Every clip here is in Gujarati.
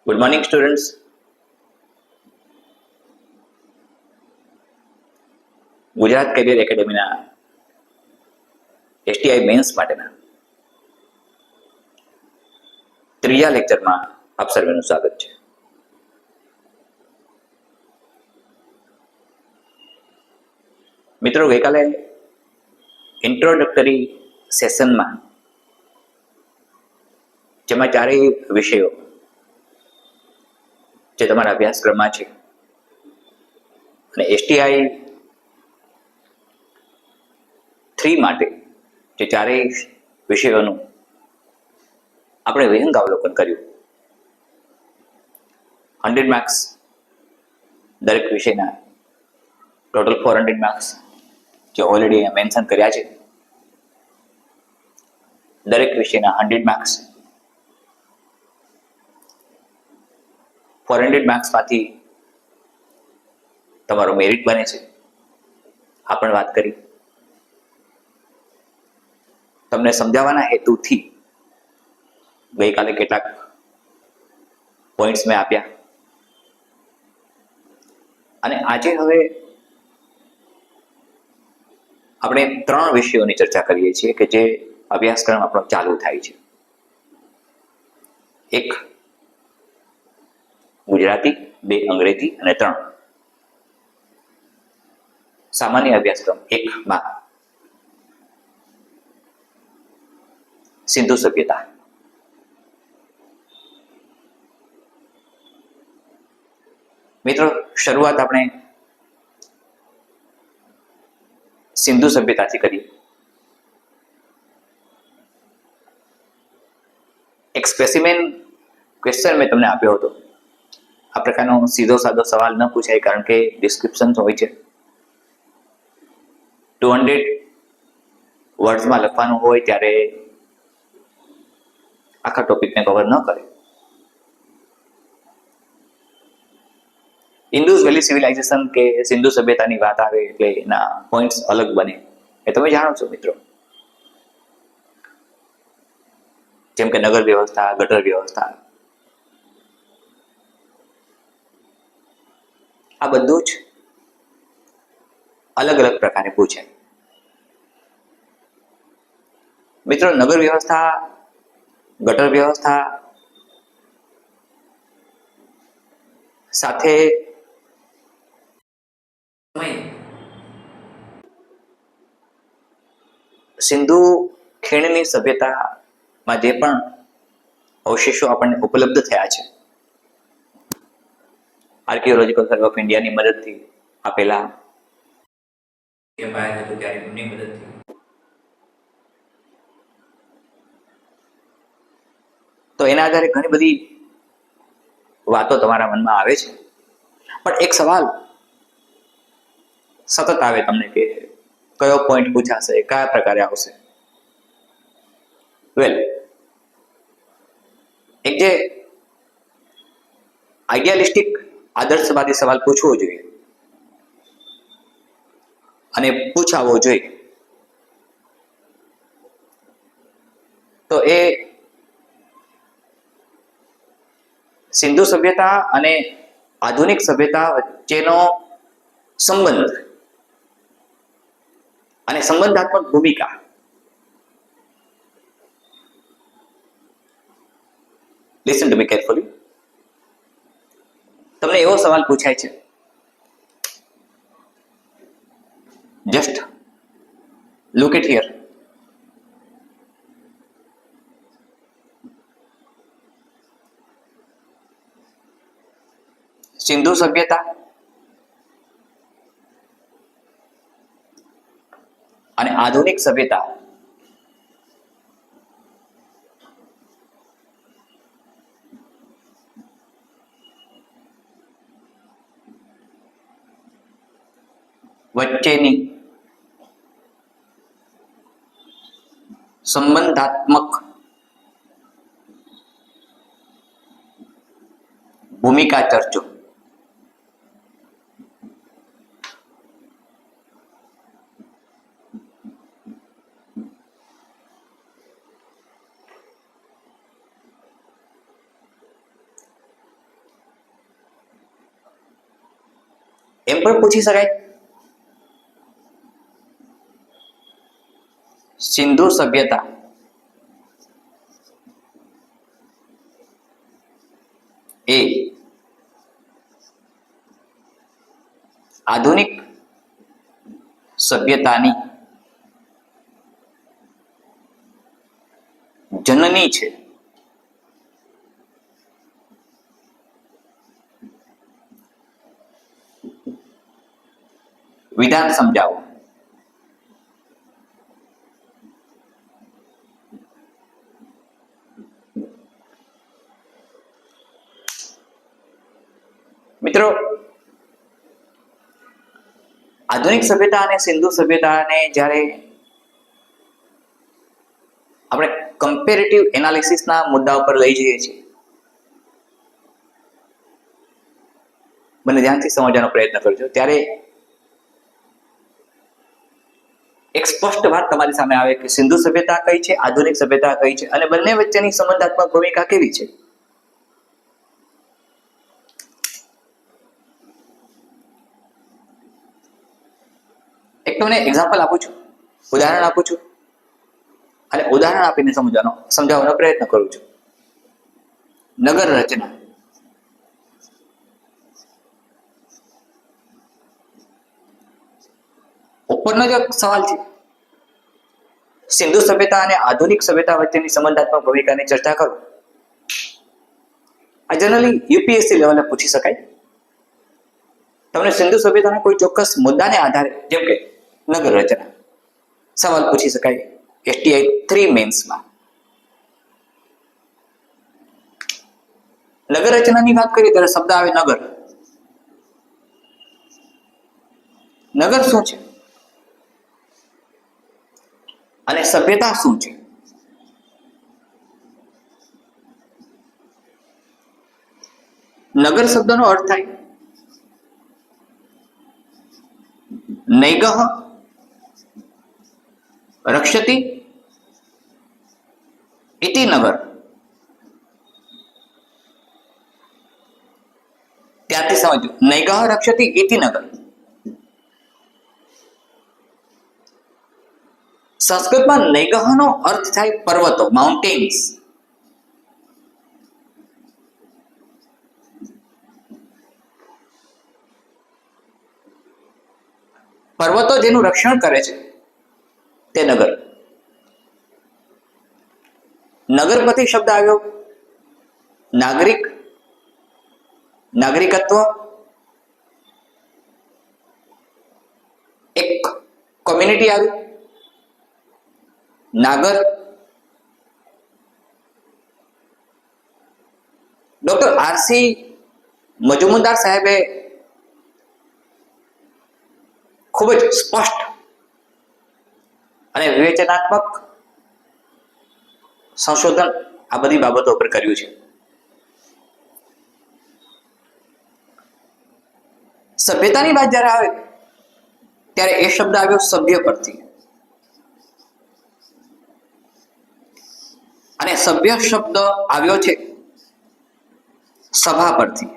Good morning students. Gujarat career એકેડેમીના એસટીઆઈ મેન્સ માટેના ત્રીજા લેક્ચરમાં આપ સર્વેનું સ્વાગત છે. મિત્રો, ગઈકાલે ઇન્ટ્રોડક્ટરી સેશનમાં જેમાં ચારેય વિષયો જે તમારા અભ્યાસક્રમમાં છે અને એસટીઆઈ 3 માટે જે ચારેય વિષયોનું આપણે વિહંગ અવલોકન કર્યું. 100 માર્ક્સ દરેક વિષયના, ટોટલ 400 માર્ક્સ જે ઓલરેડી મેન્શન કર્યા છે. દરેક વિષયના 100 માર્ક્સ, 400 માર્ક્સમાંથી તમારું મેરિટ બને છે, આ પણ વાત કરી. તમને સમજાવવાના હેતુથી ગઈકાલે કેટલાક પોઈન્ટ્સ મેં આપ્યા અને આજે હવે આપણે 3 વિષયોની ચર્ચા કરીએ છીએ કે જે અભ્યાસક્રમ આપણો ચાલુ થાય છે. એક ગુજરાતી, 2 અંગ્રેજી અને 3 સામાન્ય અભ્યાસક્રમ 1માં સિંધુ સભ્યતા. મિત્રો, શરૂઆત આપણે સિંધુ સભ્યતાથી કરીએ. એક સ્પેસિમેન ક્વેશ્ચન મેં તમને આપ્યો હતો. આ પ્રકારનો સીધો સાદો સવાલ ન પૂછાય કારણ કે ડિસ્ક્રિપ્શન હોય છે. 200 વર્ડ્સમાં લખવાનું હોય ત્યારે આખા ટોપિકને કવર ન કરે. ઇન્ડસ વેલી સિવિલાઇઝેશન કે સિંધુ સભ્યતાની વાત આવે એટલે એના પોઈન્ટ્સ અલગ બને, એ તમે જાણો છો મિત્રો. જેમ કે નગર વ્યવસ્થા, ગટર વ્યવસ્થા, આ બધું જ અલગ અલગ પ્રકારે પૂછાય. મિત્રો, નગર વ્યવસ્થા, ગટર વ્યવસ્થા સાથે સિંધુ ખીણની સભ્યતામાં જે પણ અવશેષો આપણને ઉપલબ્ધ થયા છે, આર્કિયોલોજીકલ સર્વે ઓફ ઇન્ડિયાની મદદથી આપેલા ત્યારે એમની મદદથી તો એના આધારે ઘણી બધી વાતો તમારા મનમાં આવે છે. પણ એક સવાલ સતત આવે તમને કે કયો પોઈન્ટ પૂછાશે, કયા પ્રકારે આવશે. વેલ, એક જે આઈડિયાલિસ્ટિક આદર્શવાદી સવાલ પૂછવો જોઈએ અને પૂછાવો જોઈએ તો એ સિંધુ સભ્યતા અને આધુનિક સભ્યતા વચ્ચેનો સંબંધ અને સંબંધાત્મક ભૂમિકા. Listen to me carefully. તમને એવો સવાલ પૂછાય છે, just look it here. Sindhu સભ્યતા અને આધુનિક સભ્યતા વચ્ચેની સંબંધાત્મક ભૂમિકા ચર્ચો. એમ પણ પૂછી શકાય. સિંધુ સભ્યતા એ આધુનિક સભ્યતાની જનની છે. વિધાન સમજાવો. મિત્રો, આધુનિક સભ્યતા અને સિંધુ સભ્યતાને જ્યારે આપણે કમ્પેરેટિવ એનાલિસિસના મુદ્દા ઉપર લઈ જઈએ છીએ, મને ધ્યાનથી સમજવાનો પ્રયત્ન કરજો, ત્યારે એક સ્પષ્ટ વાત તમારી સામે આવે કે સિંધુ સભ્યતા કઈ છે, આધુનિક સભ્યતા કઈ છે, અને બંને વચ્ચેની સંબંધાત્મક ભૂમિકા કેવી છે. એક તમને એક્ઝામ્પલ આપું છું, ઉદાહરણ આપું છું, અને ઉદાહરણ આપીને સમજાવવાનો પ્રયત્ન કરું છું. નગર રચના. ઉપરનો જે સવાલ છે, સિંધુ સભ્યતા અને આધુનિક સભ્યતા વચ્ચેની સંબંધાત્મક ભૂમિકાની ચર્ચા કરો. આ જનરલી યુપીએસસી લેવલે પૂછી શકાય. તમને સિંધુ સભ્યતાના કોઈ ચોક્કસ મુદ્દાને આધારે, જેમ કે નગર રચના, સવાલ પૂછી શકાય STI 3 મેન્સમાં. નગર રચનાની વાત કરીએ ત્યારે શબ્દ આવે નગર. નગર શું છે અને સભ્યતા શું છે? નગર શબ્દનો અર્થ થાય નૈગઃ રક્ષતિ ઇતિ નગર. ત્યારથી સમજો, નૈગઃ રક્ષતિ ઇતિ નગર. સંસ્કૃતમાં નૈગહનો અર્થ થાય પર્વતો, માઉન્ટેન્સ. પર્વતો જેનું રક્ષણ કરે છે તે નગર. નગરપતિ શબ્દ આવ્યો નાગરિક, નાગરિકત્વ, એક કોમ્યુનિટી આવી નાગર. ડોક્ટર આરસી મજુમદાર સાહેબે ખૂબ જ સ્પષ્ટ અને વિવેચનાત્મક સંશોધન આ બધી બાબતો પર કર્યું છે. સભ્યતાની વાત જ્યારે આવે ત્યારે એ શબ્દ આવ્યો સભ્ય પરથી, અને સભ્ય શબ્દ આવ્યો છે સભા પરથી,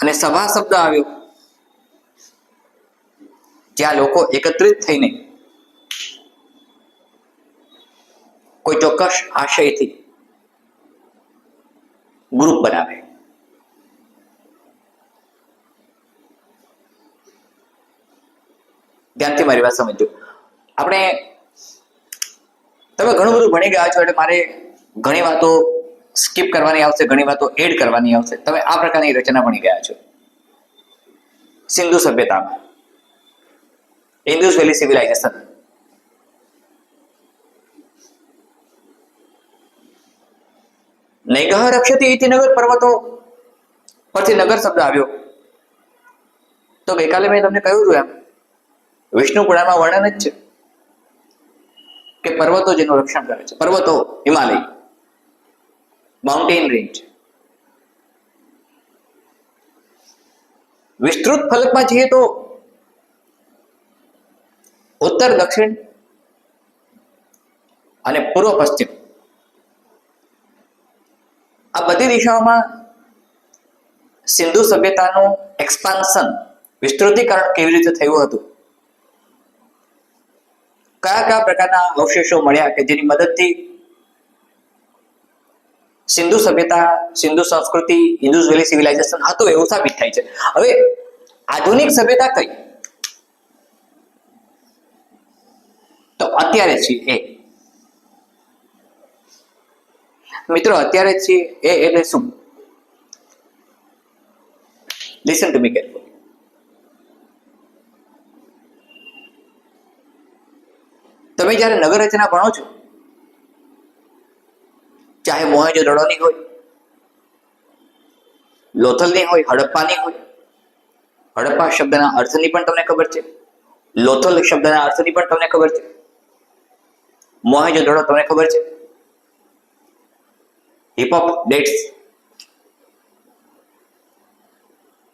અને સભા શબ્દ આવ્યો જ્યાં લોકો એકત્રિત થઈને કોઈ ચોક્કસ આશયથી ગ્રુપ બનાવે. ધ્યાનથી મારી વાત સમજો. આપણે તમે ઘણું બધું ભણી ગયા છો એટલે મારે ઘણી વાતો સ્કીપ કરવાની આવશે, ઘણી વાતો એડ કરવાની આવશે. તમે આ પ્રકારની રચના ભણી ગયા છો. સિંધુ સભ્યતામાં ઇન્ડસ વેલી સિવિલાઇઝેશન, નૈગઃ રક્ષતિ ઇતિ નગર, પર્વતો પરથી નગર શબ્દ આવ્યો. તો ગઈકાલે મેં તમને કહ્યું હતું એમ વિષ્ણુ પુરાણમાં વર્ણન જ છે કે પર્વતો જેનું રક્ષણ કરે છે. પર્વતો, હિમાલય, માઉન્ટેન રેન્જ. વિસ્તૃત ફલકમાં જઈએ તો ઉત્તર, દક્ષિણ અને પૂર્વ પશ્ચિમ આ બધી દિશાઓમાં સિંધુ સભ્યતાનું એક્સપાન્શન વિસ્તૃતીકરણ કેવી રીતે થયું હતું, કયા કયા પ્રકારના અવશેષો મળ્યા કે જેની મદદથી સિંધુ સભ્યતા, સિંધુ સંસ્કૃતિ, ઇન્ડસ વેલી સિવિલાઇઝેશન હતું એવું સાબિત થાય છે. હવે આધુનિક સભ્યતા કઈ, તો અત્યારે છે એ મિત્રો, અત્યારે છે એ એટલે શું? Listen to me carefully. તમે જ્યારે નગર રચના ભણો છો, ચાહે મોહેંજો-દડોની હોય, લોથલની હોય, હડપ્પાની હોય. હડપ્પા શબ્દના અર્થની પણ તમને ખબર છે, લોથલ શબ્દના અર્થની પણ તમને ખબર છે, મોહેંજો-દડો તમને ખબર છે, હિપોપ ડેટ્સ,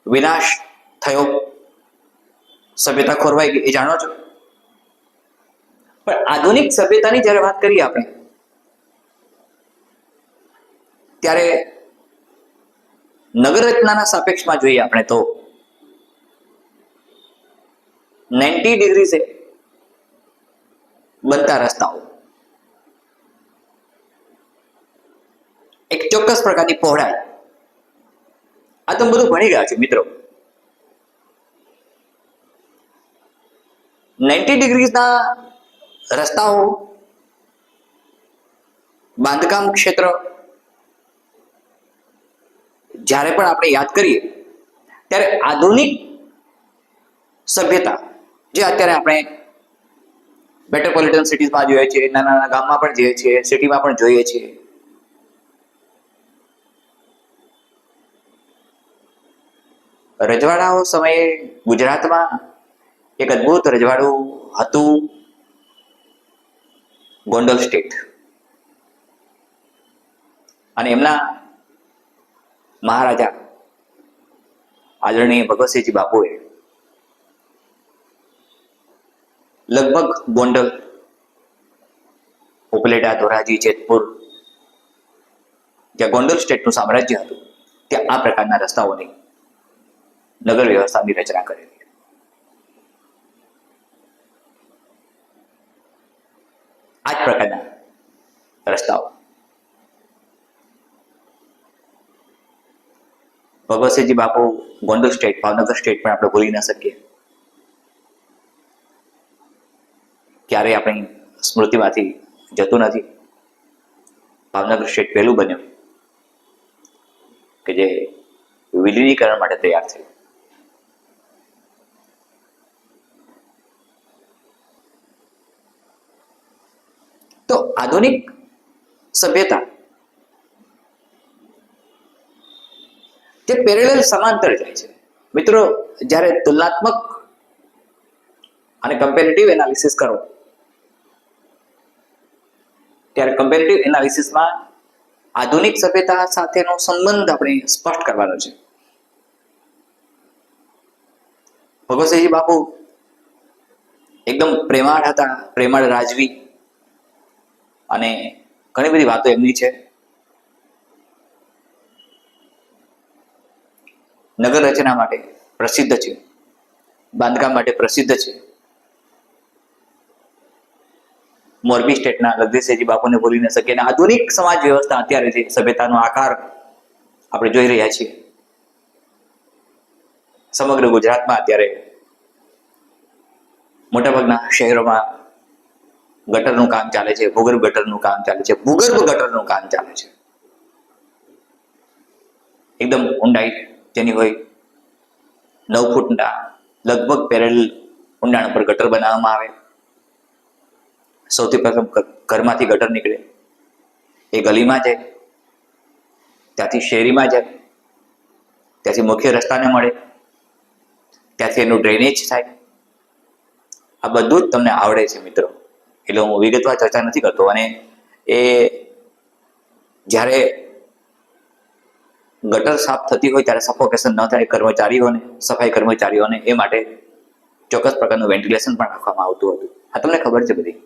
વિનાશ થયો, સભ્યતા ખોરવાઈ ગઈ, એ જાણો છો. પણ આધુનિક સભ્યતાની જ્યારે વાત કરીએ આપણે, ત્યારે નગર રચનાના સાપેક્ષમાં જોઈએ આપણે તો 90 ડિગ્રી બનતા રસ્તાઓ, એક ચોક્કસ પ્રકારની પહોળાઈ, આ તમે બધું ભણી ગયા છે મિત્રો. 90 ડિગ્રીના રસ્તાઓ, બાંધકામ ક્ષેત્ર જ્યારે પણ આપણે યાદ કરીએ ત્યારે આધુનિક સભ્યતા જે અત્યારે આપણે મેટ્રોપોલિટન સિટીઝમાં જોઈએ છીએ, નાના નાના ગામમાં પણ જોઈએ છીએ, સિટીમાં પણ જોઈએ છીએ, રજવાડાઓ સમયે ગુજરાતમાં એક અદ્ભુત રજવાડું હતું, ગોંડલ સ્ટેટ. અને એમના મહારાજા આદરણીય ભગવતસિંહજી બાપુએ લગભગ ગોંડલ, ઉપલેટા, ધોરાજી, જેતપુર, જ્યાં ગોંડલ સ્ટેટનું સામ્રાજ્ય હતું, ત્યાં આ પ્રકારના રસ્તાઓની નગર વ્યવસ્થાની રચના કરેલી. આ જ પ્રકારના રસ્તાઓ ભગવતસિંહજી બાપુ, ગોંડલ સ્ટેટ, ભાવનગર સ્ટેટ પણ આપણે ભૂલી ન શકીએ. ક્યારેય આપણી સ્મૃતિમાંથી જતું નથી. ભાવનગર સ્ટેટ પહેલું બન્યું કે જે વિલીનીકરણ માટે તૈયાર થયું. તો આધુનિક સભ્યતા જે પેરેલલ, સમાંતર જાય છે મિત્રો. જ્યારે તુલનાત્મક અને કમ્પેરેટિવ એનાલિસિસ કરો ત્યારે કમ્પેરેટિવ એનાલિસિસમાં આધુનિક સભ્યતા સાથેનો સંબંધ આપણે સ્પષ્ટ કરવાનો છે. ભગવતસિંહજી બાપુ એકદમ પ્રેમાળ હતા, પ્રેમાળ રાજવી, અને ઘણી બધી વાતો એમની છે. નગર રચના માટે પ્રસિદ્ધ છે, બાંધકામ માટે પ્રસિદ્ધ છે. મોરબી સ્ટેટના લગદીશજી બાપુને ભૂલી ન શકીએ. અને આધુનિક સમાજ વ્યવસ્થા અત્યારે જે સભ્યતાનો આકાર આપણે જોઈ રહ્યા છીએ, સમગ્ર ગુજરાતમાં અત્યારે મોટાભાગના શહેરોમાં ગટરનું કામ ચાલે છે, ભૂગર્ભ ગટરનું કામ ચાલે છે, ભૂગર્ભ ગટરનું કામ ચાલે છે. એકદમ ઊંડાઈ જેની હોય 9 ફૂટના લગભગ પેરેલ ઊંડાણ પર ગટર બનાવવામાં આવે. સૌથી પ્રથમ ઘરમાંથી ગટર નીકળે, એ ગલીમાં જાય, ત્યાંથી શેરીમાં જાય, ત્યાંથી મુખ્ય રસ્તાને મળે, ત્યાંથી એનું ડ્રેનેજ થાય. આ બધું જ તમને આવડે છે મિત્રો, એટલે હું વિગતવાર ચર્ચા નથી કરતો. અને એ જ્યારે ગટર સાફ થતી હોય ત્યારે સફોકેશન ન થાય કર્મચારીઓને, સફાઈ કર્મચારીઓને, એ માટે ચોક્કસ પ્રકારનું વેન્ટિલેશન પણ રાખવામાં આવતું હતું. આ તમને ખબર છે બધી.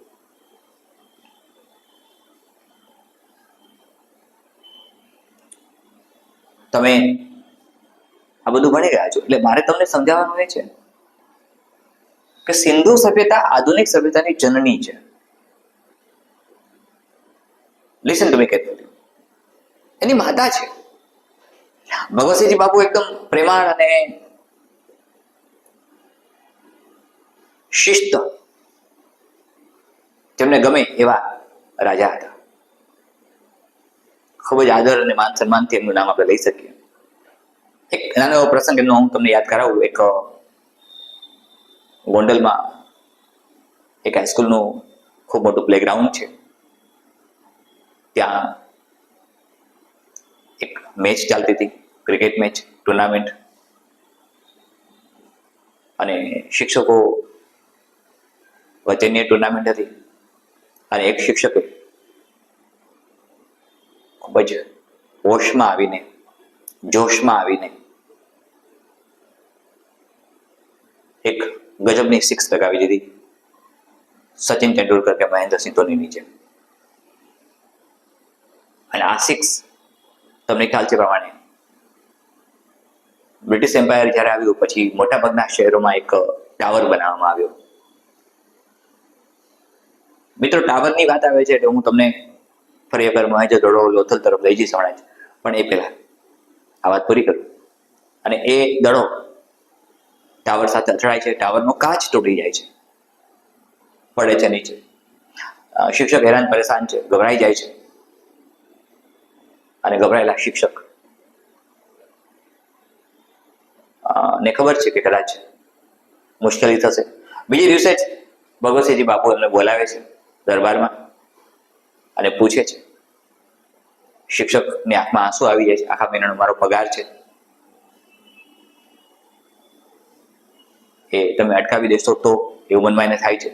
તમે આ બધું ભણી રહ્યા છો. એટલે મારે તમને સમજાવવાનું એ છે કે સિંધુ સભ્યતા આધુનિક સભ્યતાની જનની છે. Listen to me carefully. એની માતા છે. ભગવતસિંહજી બાપુ એકદમ પ્રેમાળ અને શિસ્ત તેમને ગમે એવા રાજા હતા. ખૂબ જ આદર અને માન સન્માનથી એમનું નામ આપણે લઈ શકીએ. એક નાનો એવો પ્રસંગ એમનો હું તમને યાદ કરાવું. એક ગોંડલમાં એક હાઈસ્કૂલનું ખૂબ મોટું પ્લેગ્રાઉન્ડ છે. ત્યાં એક મેચ ચાલતી હતી, ક્રિકેટ મેચ, ટુર્નામેન્ટ. અને શિક્ષકો વચ્ચેની ટુર્નામેન્ટ હતી. અને એક શિક્ષકે ખૂબ જ હોશમાં આવીને, જોશમાં આવીને એક ગજબની સિક્સ લગાવી દીધી, સચિન તેંડુલકર કે મહેન્દ્રસિંહ ધોનીની જેમ. અને આ સિક્સ તમને ખ્યાલ છે પ્રમાણે બ્રિટિશ એમ્પાયર જ્યારે આવ્યું પછી મોટાભાગના શહેરોમાં એક ટાવર બનાવવામાં આવ્યો. મિત્રો, ટાવરની વાત આવે છે એટલે હું તમને ફરી એકવાર મોહેંજો-દડો, લોથલ તરફ લઈ જઈશ હમણાં જ. પણ એ પહેલા આ વાત પૂરી કરું. અને એ દડો ટાવર સાથે અથડાય છે, ટાવરનો કાચ તૂટી જાય છે, પડે છે નીચે. શિક્ષક હેરાન પરેશાન છે, ગભરાઈ જાય છે. અને ગભરાયેલા શિક્ષક ને ખબર છે કે કદાચ મુશ્કેલી થશે. બીજે દિવસે જ ભગવતસિંહજી બાપુ એમને બોલાવે છે દરબારમાં અને પૂછે છે. શિક્ષકની આંખમાં આંસુ આવી જાય છે. આખા મહિનાનો મારો પગાર છે, એ તમે અટકાવી દેશો તો, એવું મનમાં એને થાય છે.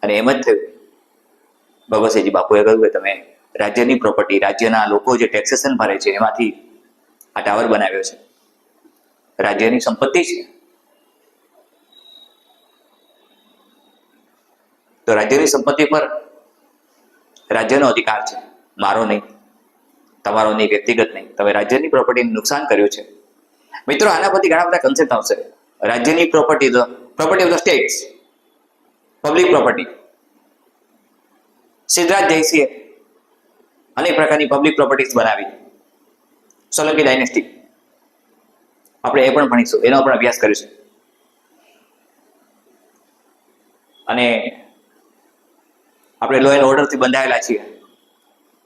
અને એમ જ થયું. ભગવતસિંહજી બાપુએ કહ્યું કે તમે રાજ્યની પ્રોપર્ટી, રાજ્યના લોકો જે ટેક્સેશન ભરે છે એમાંથી આ ટાવર બનાવ્યો છે, રાજ્યની સંપત્તિ છે. તો રાજ્યની સંપત્તિ પર રાજ્યનો અધિકાર છે, મારો નહીં, તમારો નહીં, વ્યક્તિગત નહીં. તમે રાજ્યની પ્રોપર્ટીને નુકસાન કર્યું છે. મિત્રો, આના પરથી ઘણા બધા કન્સેપ્ટ આવશે. રાજ્યની property, property of the states, public property. Siddhraj જયસિંહે અનેક પ્રકારની પબ્લિક પ્રોપર્ટીઝ બનાવી. સોલંકી ડાયનેસ્ટી, આપણે એ પણ ભણીશું, એનો પણ અભ્યાસ કરીશું. અને આપણે લો એન્ડ ઓર્ડરથી બંધાયેલા છીએ,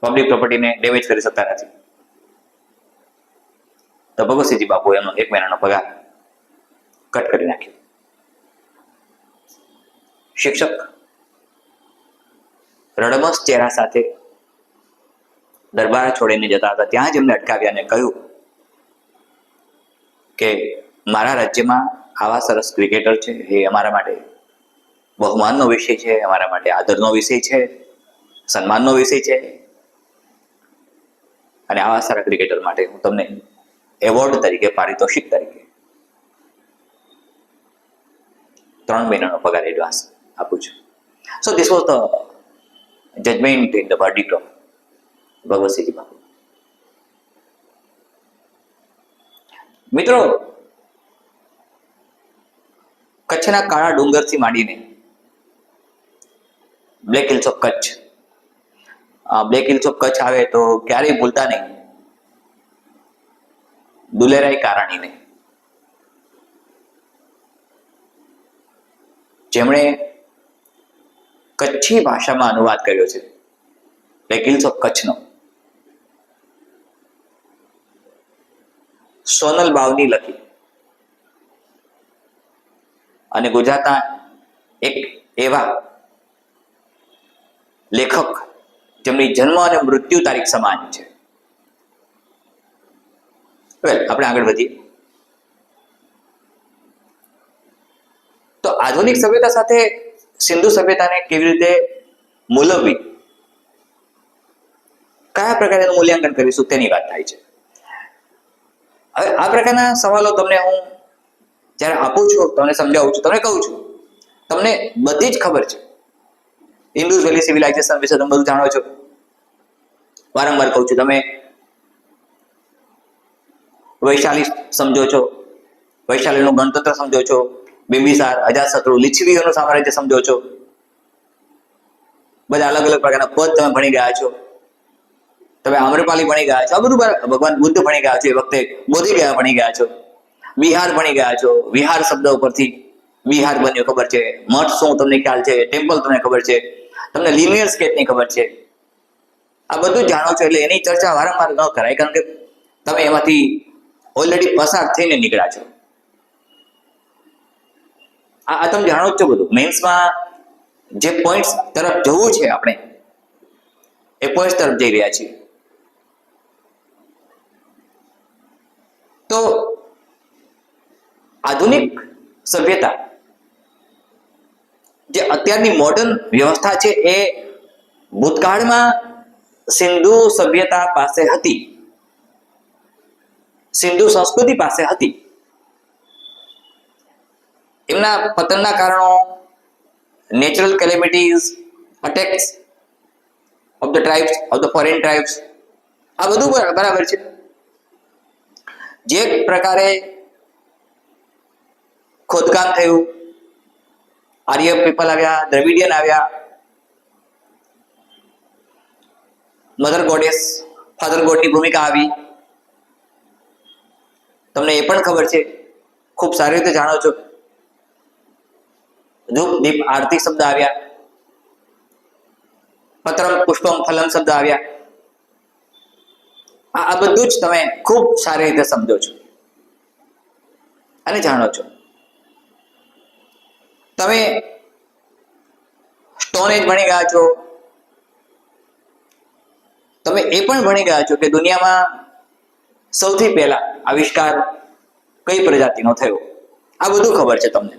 પબ્લિક પ્રોપર્ટીને ડેમેજ કરી શકતા નથી. તો ભગવતસિંહજી બાપુ એમનો 1 મહિનાનો પગાર કટ કરી નાખ્યો. શિક્ષક રડમસ ચહેરા સાથે દરબાર છોડીને જતા હતા. ત્યાં જ એમને અટકાવ્યા અને કહ્યું કે મારા રાજ્યમાં આવા સરસ ક્રિકેટર છે, એ અમારા માટે બહુમાનનો વિષય છે, અમારા માટે આદરનો વિષય છે, સન્માનનો વિષય છે. અને આવા સારા ક્રિકેટર માટે હું તમને એવોર્ડ તરીકે, પારિતોષિક તરીકે 3 મહિનાનો પગાર એડવાન્સ આપું છું. So this was the judgement in the verdict of Bhagwatsinhji Bapu. મિત્રો, કચ્છના કાળા ડુંગરથી માંડીને black hills of Kutch, black hills of Kutch આવે તો ક્યારેય ભૂલતા નહીં દુલેરાય કારાણીને, જેમણે કચ્છી ભાષામાં અનુવાદ કર્યો છે બ્લેક હિલ્સ ઓફ કચ્છનો. સોનલ બાવની લખી. અને ગુજરાતના એક એવા લેખક જેમની જન્મ અને મૃત્યુ તારીખ સમાન છે. આપણે આગળ વધીએ. તો આધુનિક સભ્યતા સાથે સિંધુ સભ્યતાને કેવી રીતે મૂલવવી, કયા પ્રકારે મૂલ્યાંકન કરીશું તેની વાત થાય છે. હવે આ પ્રકારના સવાલો તમને હું જ્યારે આપું છું, તમને સમજાવું છું, તમને કહું છું, તમને બધી જ ખબર છે. ઇન્ડસ વેલી સિવિલાઇઝેશન વિશે તમે બધું જાણો છો. વારંવાર કહું છું, તમે વૈશાલી સમજો છો, વૈશાલીનું ગણતંત્ર સમજો છો, બિંબિસાર, અજાતશત્રુ, લીછવીઓનું સામ્રાજ્ય સમજો છો, બધા અલગ અલગ પ્રકારના પદ તમે ભણી ગયા છો, તમે આમ્રપાલી ભણી ગયા છો, આ બધું ભગવાન બુદ્ધ ભણી ગયા છો, એ વખતે બોધી ગયા ભણી ગયા છો, વિહાર ભણી ગયા છો, વિહાર શબ્દ ઉપરથી વિહાર બન્યો ખબર છે, મઠ શું તમને ખ્યાલ છે, ટેમ્પલ તમને ખબર છે, તમને લિનિયર સ્કેચની ખબર છે, આ બધું જાણો છો. એટલે એની ચર્ચા વારંવાર ન કરાય, કારણ કે તમે એમાંથી ઓલરેડી પસાર થઈને નીકળ્યા છો. આ તમે જાણો જ છો બધું. મેન્સમાં જે પોઈન્ટ્સ તરફ જવું છે આપણે એ પોઈન્ટ્સ તરફ જઈ રહ્યા છીએ. તો આધુનિક સભ્યતા જે અત્યારની મોડર્ન વ્યવસ્થા છે એ ભૂતકાળમાં સિંધુ સભ્યતા પાસે હતી, સિંધુ સંસ્કૃતિ પાસે હતી. એમના પતનના કારણો, natural calamities, attacks of the tribes, of the foreign tribes, આ બધું બરાબર છે. જે પ્રકારે ખોદકામ થયું, આર્ય પીપલ આવ્યા, દ્રવિડિયન આવ્યા, મધર ગોડેસ, ફાધર ગોડની ભૂમિકા આવી, તમને એ પણ ખબર છે, ખૂબ સારી રીતે જાણો છો. ધૂપ દીપ આરતી શબ્દ આવ્યા, પત્રમ પુષ્પમ ફલમ શબ્દ આવ્યા. આ બધું જ તમે ખૂબ સારી રીતે સમજો છો અને જાણો છો. તમે સ્ટોન એજ ભણી ગયા છો, તમે એ પણ ભણી ગયા છો કે દુનિયામાં સૌથી પહેલા આવિષ્કાર કઈ પ્રજાતિનો થયો, આ બધું ખબર છે તમને.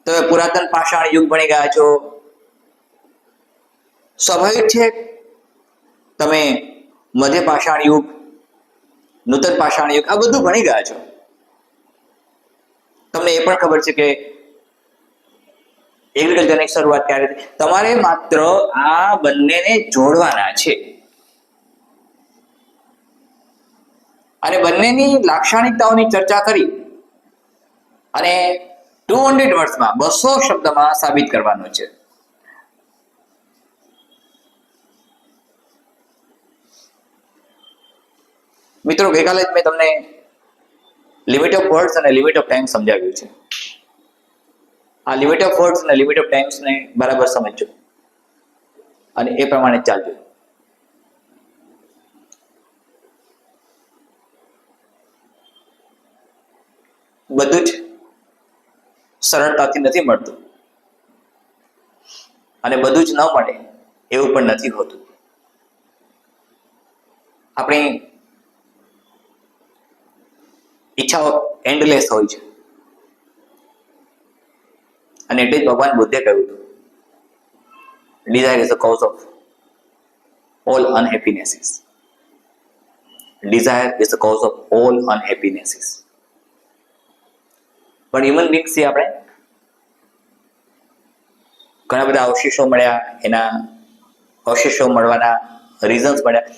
તમે પુરાતન પાષાણ યુગ ભણી ગયા છો. સ્વાભાવિક છે તમે મધ્ય પાષાણ યુગ, નૂતન પાષાણ યુગ, આ બધું ભણી ગયા છો. તમને એ પણ ખબર છે કે એગ્રીકલ્ચરની શરૂઆત ક્યારે થઈ. તમારે માત્ર આ બંનેને જોડવાના છે અને બંનેની લાક્ષણિકતાઓની ચર્ચા કરી અને 200 વર્ષમાં 200 શબ્દમાં સાબિત કરવાનો છે. મિત્રો, ગઈકાલે જ મેં તમને લિમિટ ઓફ વર્ડ્સ અને લિમિટ ઓફ ટાઈમ સમજાવ્યું છે. આ લિમિટ ઓફ વર્ડ્સ અને લિમિટ ઓફ ટાઈમ્સને બરાબર સમજજો અને એ પ્રમાણે ચાલજો. બધું જ સરળતાથી નથી મળતું અને બધું જ ન મળે એવું પણ નથી હોતું. આપણી ઈચ્છાઓ એન્ડલેસ હોય છે અને એટલે જ ભગવાન બુદ્ધે કહ્યું હતું, desire is the cause of all unhappinesses. Desire is the cause of all unhappinesses. પણ હ્યુમન બીંગ્સથી આપણે ઘણા બધા અવશેષો મળ્યા, એના અવશેષો મળવાના રીઝન્સ મળ્યા.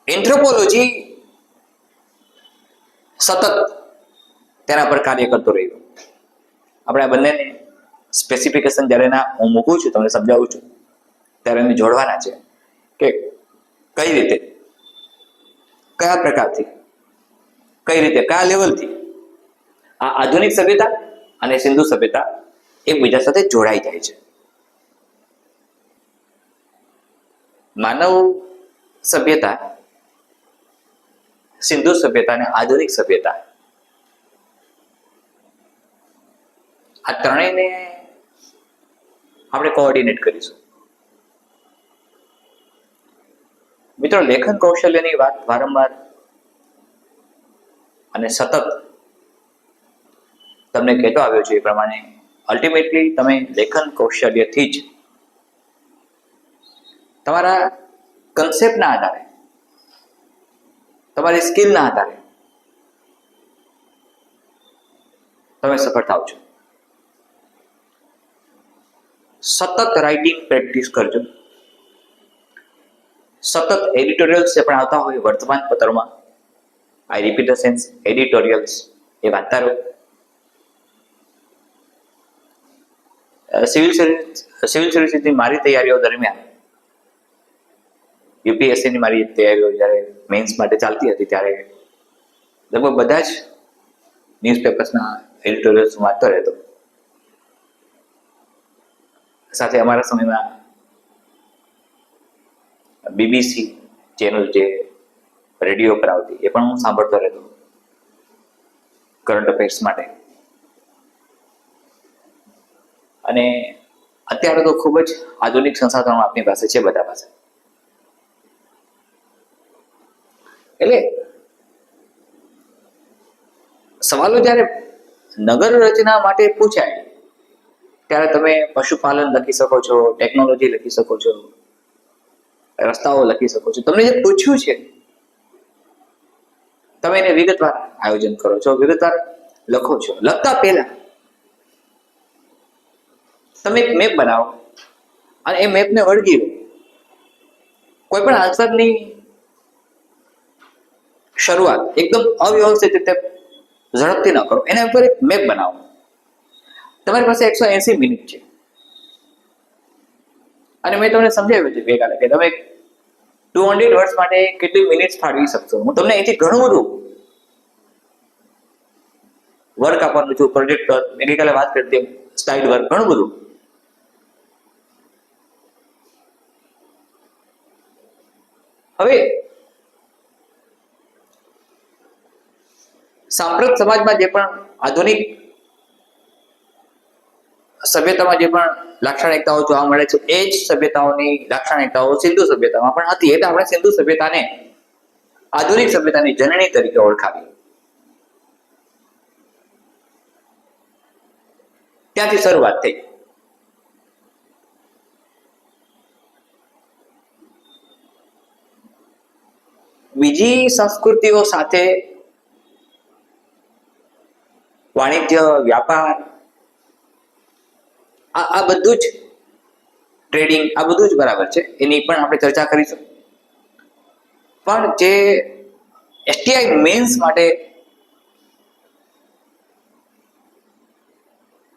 એન્થ્રોપોલોજી સતત તેના પર કાર્ય કરતો રહ્યો. આપણે આ બંનેને સ્પેસિફિકેશન જ્યારે હું મૂકું છું, તમને સમજાવું છું, ત્યારે એને જોડવાના છે કે કઈ રીતે, કયા પ્રકારથી, કઈ રીતે, કયા લેવલથી આ આધુનિક સભ્યતા અને સિંધુ સભ્યતા એકબીજા સાથે જોડાઈ જાય છે. માનવ સભ્યતા, સિંધુ સભ્યતા અને આધુનિક સભ્યતા, આ ત્રણેયને આપણે કોઓર્ડિનેટ કરીશું. મિત્રો, લેખન કૌશલ્યની વાત વારંવાર અને સતત તમને કહેતો આવ્યો છે એ પ્રમાણે અલ્ટિમેટલી તમે લેખન કૌશલ્યથી જ તમારા કન્સેપ્ટના આધારે, તમારી સ્કિલના આધારે તમે સફળ થાવ છો. સતત રાઇટિંગ પ્રેક્ટિસ કરજો, સતત એડિટોરિયલ્સ જે પણ આવતા હોય વર્તમાન પત્રમાં, આઈ રિપીટ ધ સેન્સ, એડિટોરિયલ્સ, એ વાંચતા રહો. સિવિલ સર્વિસીસની મારી તૈયારીઓ દરમિયાન, યુપીએસસીની મારી તૈયારીઓ જ્યારે મેન્સ માટે ચાલતી હતી ત્યારે લગભગ બધા જ ન્યૂઝપેપર્સના એડિટોરિયલ્સ વાંચતો રહેતો. સાથે અમારા સમયમાં બીબીસી ચેનલ જે રેડિયો પર આવતી એ પણ હું સાંભળતો રહેતો કરંટ અફેર્સ માટે. અને અત્યારે તો ખૂબ જ આધુનિક સંસાધનો આપણી પાસે છે, બધા પાસે. એટલે સવાલો જ્યારે નગર રચના માટે પૂછાય ત્યારે તમે પશુપાલન લખી શકો છો, ટેકનોલોજી લખી શકો છો, રસ્તાઓ લખી શકો છો. તમને જે પૂછ્યું છે તમે એને વિગતવાર આયોજન કરો છો, વિગતવાર લખો છો. લખતા પહેલા તમે એક મેપ બનાવો અને એ મેપને વળગી લો. કોઈ પણ આન્સરની શરૂઆત એકદમ અવ્યવસ્થિત રીતે ઝડપથી ન કરો. એના ઉપર એક મેપ બનાવો. તમારી પાસે 180 મિનિટ છે અને મેં તમને સમજાવ્યું છે ગઈકાલે કે તમે 200 વર્ડ્સ માટે કેટલી મિનિટ ફાળવી શકશો. હું તમને અહીંથી ઘણું બધું વર્ક આપવાનું છું, પ્રોજેક્ટ વર્ક, મેં ગઈકાલે વાત કરી હતી, સ્લાઇડ વર્ક, ઘણું બધું. હવે સાંપ્રત સમાજમાં જે પણ આધુનિક સભ્યતામાં જે પણ લાક્ષણિકતાઓ જોવા મળે છે એ જ સભ્યતાઓની લાક્ષણિકતાઓ સિંધુ સભ્યતામાં પણ હતી. એટલે આપણે સિંધુ સભ્યતાને આધુનિક સભ્યતાની જનની તરીકે ઓળખાવી. ત્યાંથી શરૂઆત થઈ. બીજી સંસ્કૃતિઓ સાથે વાણિજ્ય, વ્યાપાર, આ બધું જ, ટ્રેડિંગ, આ બધું જ બરાબર છે, એની પણ આપણે ચર્ચા કરીશું. પણ જે એસટીઆઈ મેન્સ માટે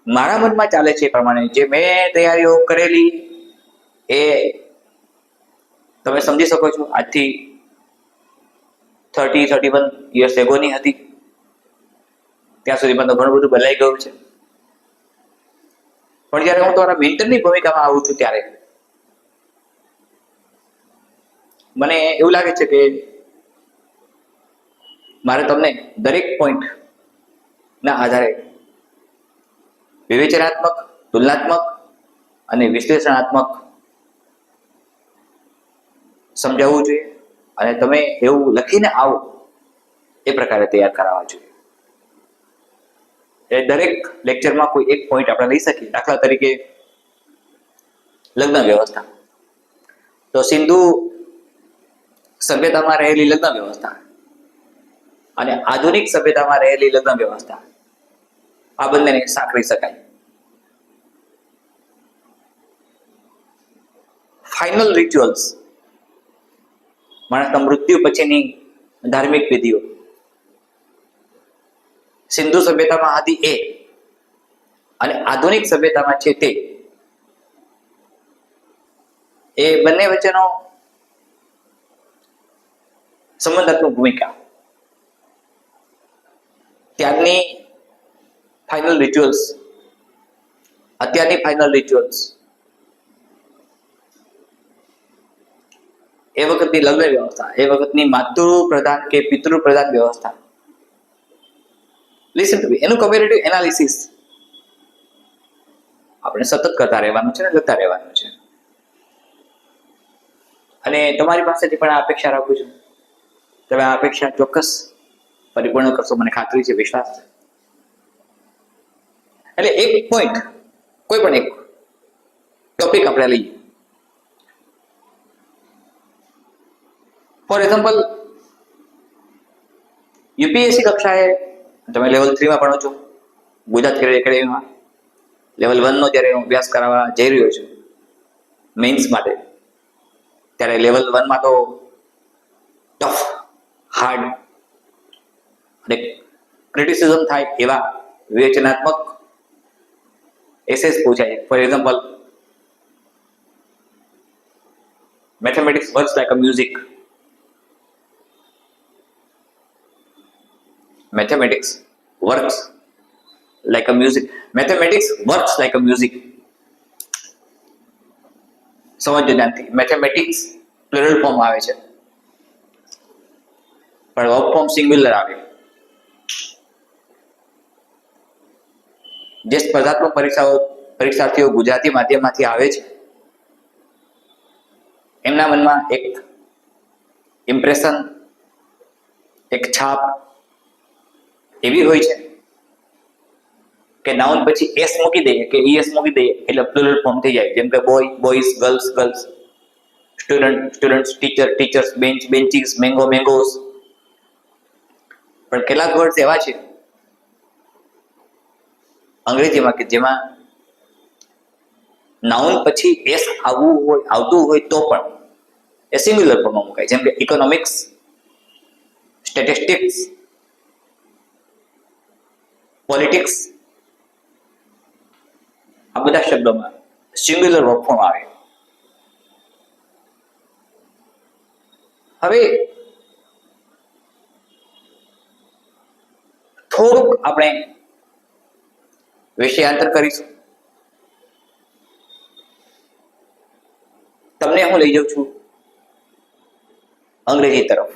મારા મનમાં ચાલે છે એ પ્રમાણે જે મેં તૈયારીઓ કરેલી એ તમે સમજી શકો છો આજથી 30-31 યર્સ એગોની હતી. ત્યાં સુધીમાં તો ઘણું બધું બદલાઈ ગયું છે. પણ જ્યારે હું તમારા મેન્ટરની ભૂમિકામાં આવું છું ત્યારે મને એવું લાગે છે કે મારે તમને દરેક પોઈન્ટના આધારે વિવેચનાત્મક, તુલનાત્મક અને વિશ્લેષણાત્મક સમજાવવું જોઈએ અને તમે એવું લખીને આવો એ પ્રકારે તૈયાર કરાવવા જોઈએ. એ દરેક લેક્ચરમાં કોઈ એક પોઈન્ટ આપણે લઈ શકીએ. દાખલા તરીકે લગ્ન વ્યવસ્થા, તો સિંધુ સભ્યતામાં રહેલી લગ્ન વ્યવસ્થા અને આધુનિક સભ્યતામાં રહેલી લગ્ન વ્યવસ્થા, આ બંનેને સાંકળી શકાય. ફાઇનલ રિચ્યુઅલ્સ, માણસના મૃત્યુ પછીની ધાર્મિક વિધિઓ સિંધુ સભ્યતામાં હતી એ અને આધુનિક સભ્યતામાં છે તે, એ બંને વચ્ચેનો સંબંધાત્મક ભૂમિકા, ત્યારની ફાઇનલ રિચ્યુઅલ્સ, અત્યારની ફાઇનલ રિચ્યુઅલ્સ, એ વખતની લગ્ન વ્યવસ્થા, એ વખતની માતૃ પ્રધાન કે પિતૃ પ્રધાન વ્યવસ્થા, લિસન ટુ મી, એનું કમ્પેરેટિવ એનાલિસિસ આપણે સતત કરતા રહેવાનું છે ને લખતા રહેવાનું છે. અને તમારી પાસેથી પણ આ અપેક્ષા રાખું છું. તમે આ અપેક્ષા ચોક્કસ પરિપૂર્ણ કરશો, મને ખાતરી છે, વિશ્વાસ છે. એટલે એક પોઈન્ટ, કોઈ પણ એક ટોપિક આપણે લઈએ. ફોર એક્ઝામ્પલ, યુપીએસસી કક્ષાએ તમે લેવલ 3 માં ભણો છો, ગુજરાત કેરિયર એકેડેમીમાં લેવલ 1 નો જ્યારે હું અભ્યાસ કરાવવા જઈ રહ્યો છું મેન્સ માટે, ત્યારે લેવલ 1 માં તો ટફ, હાર્ડ અને ક્રિટિસિઝમ થાય એવા વિવેચનાત્મક એસેસ પૂછાય. For example, mathematics works like a music. Mathematics works like a music. Mathematics works like a music. સમજો ધ્યાનથી. મેથેમેટિક્સ પ્લુરલ ફોર્મ આવે છે, પણ વર્બ ફોર્મ સિંગ્યુલર આવે. જે સ્પર્ધાત્મક પરીક્ષાર્થીઓ ગુજરાતી માધ્યમમાંથી આવે છે એમના મનમાં એક ઇમ્પ્રેશન, એક છાપ એવી હોય છે કે નાઉન પછી એસ મૂકી દઈએ કે ઈએસ મૂકી દઈએ એટલે પ્લુરલ ફોર્મ થઈ જાય. જેમ કે boy, boys, girls, girls, student, students, teacher, teachers, bench, benches, mango, mangoes. પણ કેટલાક વર્ડ્સ એવા છે અંગ્રેજીમાં કે જેમાં નાઉન પછી એસ આવતું હોય તો પણ એ સિંગ્યુલર ફોર્મમાં મુકાય. જેમ કે ઇકોનોમિક્સ, સ્ટેટિસ્ટિક્સ, પોલિટિક્સ, આ બધા શબ્દોમાં સિંગ્યુલર વર્બ ફોર્મ આવે. હવે થોડુંક આપણે વિષયાંતર કરીશું. તમને હું લઈ જાઉં છું અંગ્રેજી તરફ.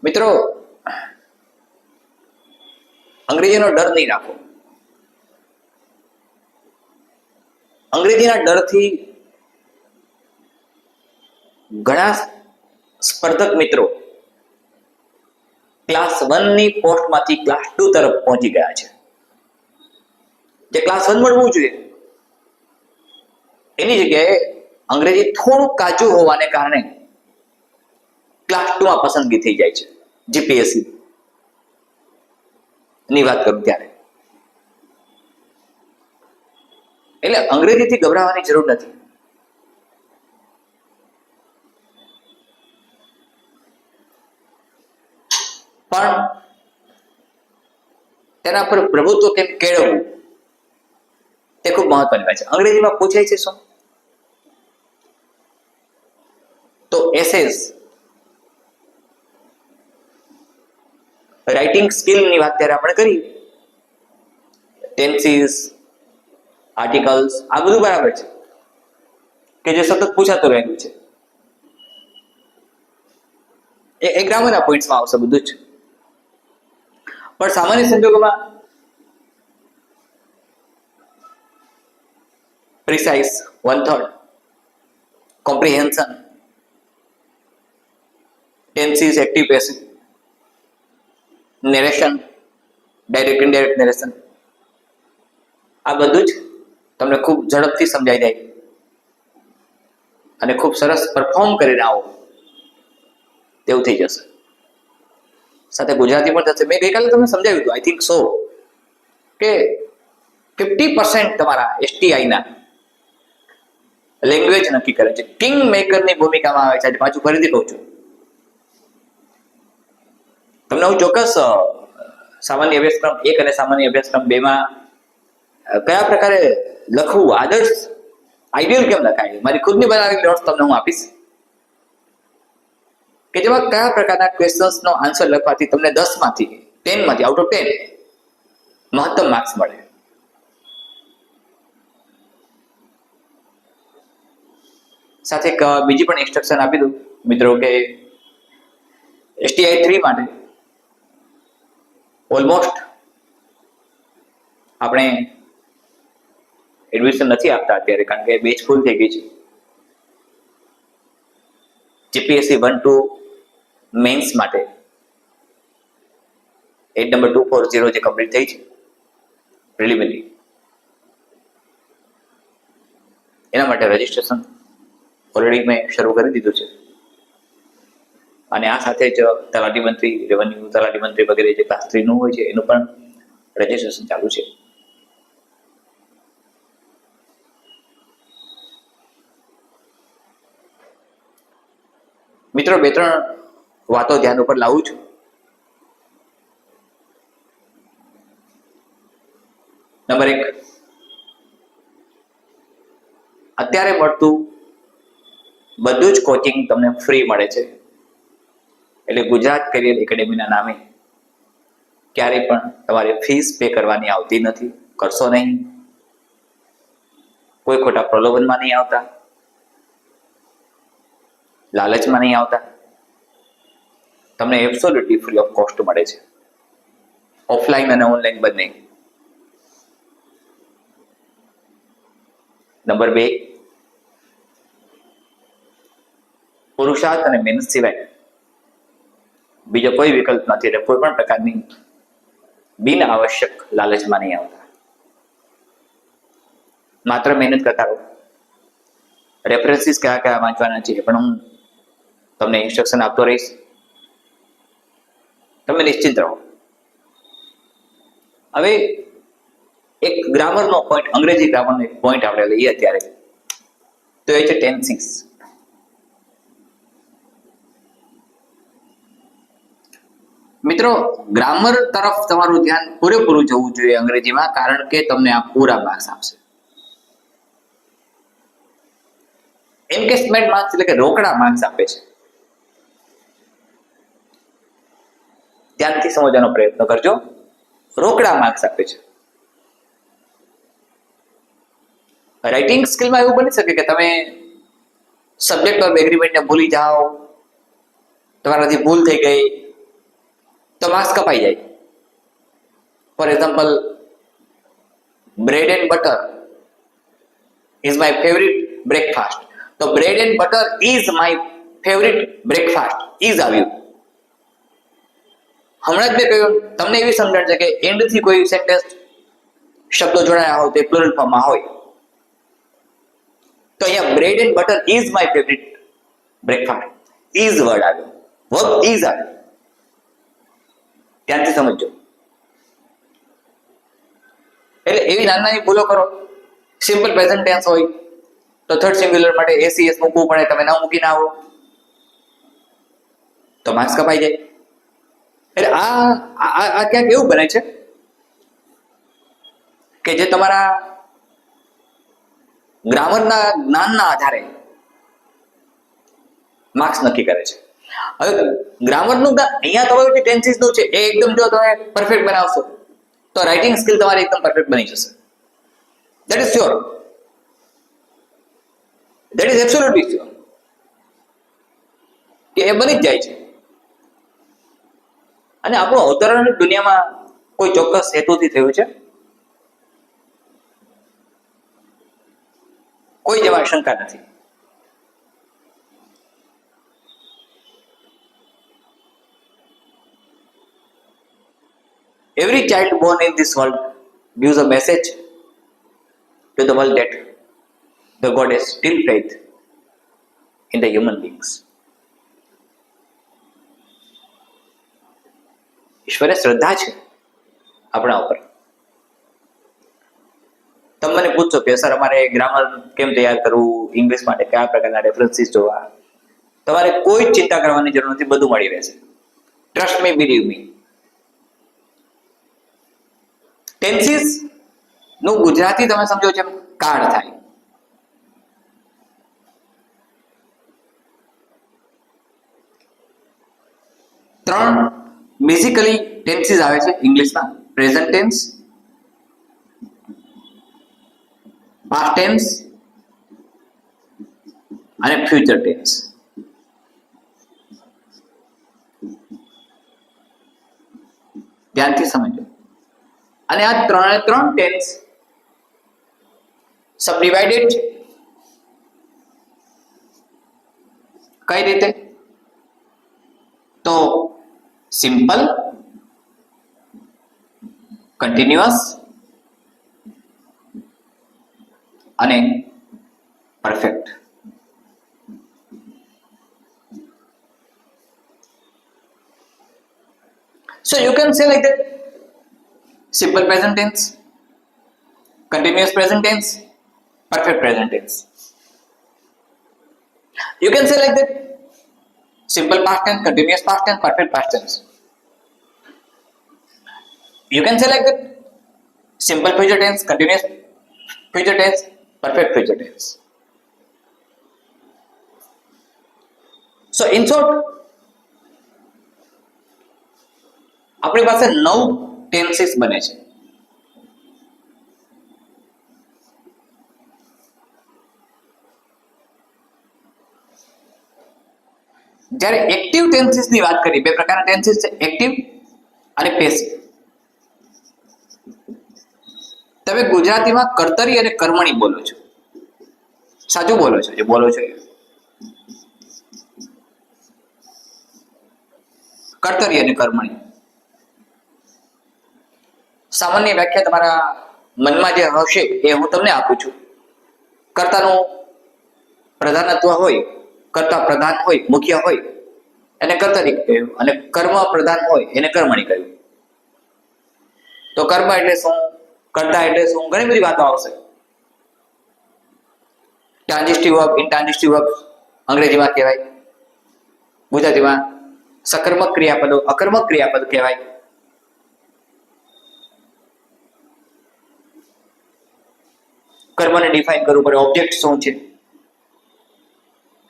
મિત્રો, અંગ્રેજીનો ડર નહીં રાખો. અંગ્રેજીના ડરથી ઘણા સ્પર્ધક મિત્રો ક્લાસ 1 ની પોસ્ટમાંથી ક્લાસ 2 તરફ પહોંચી ગયા છે. જે ક્લાસ 1 મળવું જોઈએ એની જગ્યાએ અંગ્રેજી થોડું કાચું હોવાને કારણે ક્લાસ 2 માં પસંદગી થઈ જાય છે. જીપીએસસી ની વાત કરું ત્યારે. એટલે અંગ્રેજીથી ગભરાવાની જરૂર નથી. પણ તેના પર પ્રભુત્વ કેમ કેળવવું તે ખૂબ મહત્વની વાત છે. અંગ્રેજીમાં પૂછાય છે શું? તો એસેસ, રાઇટિંગ સ્કિલની વાત ત્યારે આપણે કરી. ટેન્સીસ, આર્ટિકલ્સ, આ બધું બરાબર છે કે જે સતત પૂછાતું રહેલું છે. એ ગ્રામરના પોઈન્ટ્સમાં આવશે બધું જ. પણ સામાન્ય સંજોગોમાં precise, 1/3, comprehension, tenses, active, passive, narration, direct, indirect narration, આ બધું જ તમને ખૂબ ઝડપથી સમજાઈ જાય અને ખૂબ સરસ પરફોર્મ કરીને આવો તેવું થઈ જશે. સાથે ગુજરાતી પણ થશે. મેં ગઈકાલે તમને સમજાવ્યું હતું, આઈ થિંક સો, કે 50% તમારા એસટીઆઈના લેંગ્વેજ નક્કી કરે છે. કિંગ મેકરની ભૂમિકામાં આવે છે. આજે પાછું ફરીથી કહું છું તમને. હું ચોક્કસ સામાન્ય અભ્યાસક્રમ 1 અને સામાન્ય અભ્યાસક્રમ 2 માં કયા પ્રકારે લખવું, આદર્શ આઈડિયલ કેમ લખાય, મારી ખુદની બનાવેલી નોટ્સ તમને હું આપીશ કે જેમાં કયા પ્રકારના ક્વેશ્ચન્સનો આન્સર લખવાથી તમને 10 માંથી 10 માંથી આઉટ ઓફ 10 મહત્તમ માર્ક્સ મળે. સાથે એક બીજી પણ ઇન્સ્ટ્રક્શન આપી દઉં મિત્રો કે STI 3 માટે ઓલમોસ્ટ આપણે એડમિશન નથી આપતા અત્યારે, કારણ કે બેચ ફૂલ થઈ ગઈ છે. જીપીએસસી 1-2 મેન્સ માટે 8 નંબર 240 જે કમ્પ્લીટ થઈ છે પ્રિલિમિનરી, એના માટે રજીસ્ટ્રેશન ઓલરેડી મેં શરૂ કરી દીધું છે. અને આ સાથે જ તલાટી મંત્રી, રેવન્યુ તલાટી મંત્રી વગેરે જે ક્લાસ 3 નું હોય છે એનું પણ રજીસ્ટ્રેશન ચાલુ છે. મિત્રો, 2-3 વાતો ધ્યાન ઉપર લાવું છું. નંબર 1, અત્યારે મળતું બધું જ કોચિંગ તમને ફ્રી મળે છે. એટલે ગુજરાત કરિયર એકેડેમીના નામે ક્યારેય પણ તમારે ફીસ પે કરવાની આવતી નથી. કરશો નહીં. કોઈ ખોટા પ્રલોભનમાં નહીં આવતા, લાલચમાં નહીં આવતા. તમને એબ્સોલ્યુટલી ફ્રી ઓફ કોસ્ટ મળે છે, ઓફલાઈન અને ઓનલાઈન બંને. નંબર 2, પુરુષાર્થ અને મહેનત સિવાય બીજો કોઈ વિકલ્પ નથી. એટલે કોઈ પણ પ્રકારની બિન આવશ્યક લાલચમાં નહીં આવતા. માત્ર મહેનત કરતા રહો. રેફરન્સીસ કયા કયા વાંચવાના છે પણ હું તમને ઇન્સ્ટ્રક્શન આપતો રહીશ. તમે નિશ્ચિત રહો. હવે એક ગ્રામરનો પોઈન્ટ, અંગ્રેજી ગ્રામરનો એક પોઈન્ટ આપણે લઈએ અત્યારે, તો એ છે ટેન્સીસ. મિત્રો, ગ્રામર તરફ તમારું ધ્યાન પૂરેપૂરું જવું જોઈએ અંગ્રેજીમાં, કારણ કે તમને આ પૂરા માર્ક્સ આપશે. એન્કેસમેન્ટ માર્ક્સ એટલે કે રોકડા માર્ક્સ આપે છે. ધ્યાનથી સમજવાનો પ્રયત્ન કરજો. રોકડા માર્ક્સ આપે છે. રાઇટિંગ સ્કિલમાં એવું બની શકે કે તમે સબ્જેક્ટ ઓફ એગ્રીમેન્ટને ભૂલી જાઓ, તમારાથી ભૂલ થઈ ગઈ તો માર્ક્સ કપાઈ જાય. For example, bread and butter is my favourite breakfast. તો bread and butter is my favourite breakfast is આવ્યું. હમણાં જ મેં કહ્યું, તમને એવી સમજણ છે કે એન્ડથી કોઈ સેન્ટેન્સ શબ્દો જોડાયા હોય તે પ્લુરલ ફોર્મમાં હોય, તો અહીંયા bread and butter is my favourite breakfast, is word આવ્યો, વર્બ ઇઝ આવ્યો. ધ્યાનથી સમજજો. એટલે એવી નાની નાની ભૂલો કરો. સિમ્પલ પ્રેઝન્ટ ટેન્સ હોય તો થર્ડ સિંગ્યુલર માટે એસીએસ મૂકવું પડે, તમે ના મૂકીને આવો તો માર્ક્સ કપાઈ જાય. એટલે આ ક્યાંક એવું બને છે કે જે તમારા ગ્રામરના જ્ઞાનના આધારે માર્ક્સ નક્કી કરે છે. હવે ગ્રામરનું અહીંયા તમારું જે ટેન્સીસનું છે એ એકદમ જો તમે પરફેક્ટ બનાવશો તો રાઇટિંગ સ્કિલ તમારી એકદમ પરફેક્ટ બની જશે. That is sure. That is absolutely sure કે એ બની જ જાય છે. અને આપણું અવતરણ દુનિયામાં કોઈ ચોક્કસ હેતુથી થયું છે. કોઈ જેમાં શંકા નથી. Every child born in this world gives a message to the world that the God has still faith in the human beings. ઈશ્વરે શ્રદ્ધા છે આપણા ઉપર. તમે મને પૂછશો કે સર અમારે ગ્રામર કેમ તૈયાર કરવું, ઇંગ્લિશ માટે કયા પ્રકારના રેફરન્સીસ જોવા, તમારે કોઈ ચિંતા કરવાની જરૂર નથી. બધું મળી રહેશે. Trust me, believe me. Tenses નું ગુજરાતી તમે સમજો છો કાર્ડ થાય. ત્રણ બેઝિકલી ટેન્સીસ આવે છે ઇંગ્લિશમાં: પ્રેઝન્ટ ટેન્સ, પાસ્ટ ટેન્સ અને ફ્યુચર ટેન્સ. ધ્યાનથી સમજો. અને આ ત્રણ ટેન્સ સબડિવાઇડેડ છે. કઈ રીતે? તો સિમ્પલ, કન્ટિન્યુઅસ અને perfect. So you can say like that: simple present tense, continuous present tense, perfect present tense. You can say like that: simple past tense, continuous past tense, perfect past tense. You can say like that: simple future tense, continuous future tense, perfect future tense. So in short, આપણી પાસે 9 ટેન્સીસ બને છે. જ્યારે એક્ટિવ ટેન્સીસ ની વાત કરીએ, બે પ્રકારના ટેન્સીસ છે, એક્ટિવ અને પેસિવ. તમે ગુજરાતીમાં કર્તરી અને કર્મણી બોલો છો, સાચું બોલો છો, જે બોલો છો કર્તરી અને કર્મણી. સામાન્ય વ્યાખ્યા તમારા મનમાં જે હશે એ હું તમને આપું છું. કર્તાનું પ્રધાનત્વ હોય, કર્તા પ્રધાન હોય, મુખ્ય હોય, એને કર્તરી કહ્યું, અને કર્મ પ્રધાન હોય એને કર્મણી કહ્યું. તો કર્મ એટલે શું, કર્તા એટલે શું, ઘણી બધી વાતો આવશે. ટ્રાન્ઝિટિવ વર્બ, ઇનટ્રાન્ઝિટિવ વર્બ અંગ્રેજીમાં કહેવાય, ગુજરાતીમાં સકર્મક ક્રિયાપદો, અકર્મક ક્રિયાપદ કહેવાય. કર્મને ડિફાઇન કરવું પડે, ઓબ્જેક્ટ શું છે.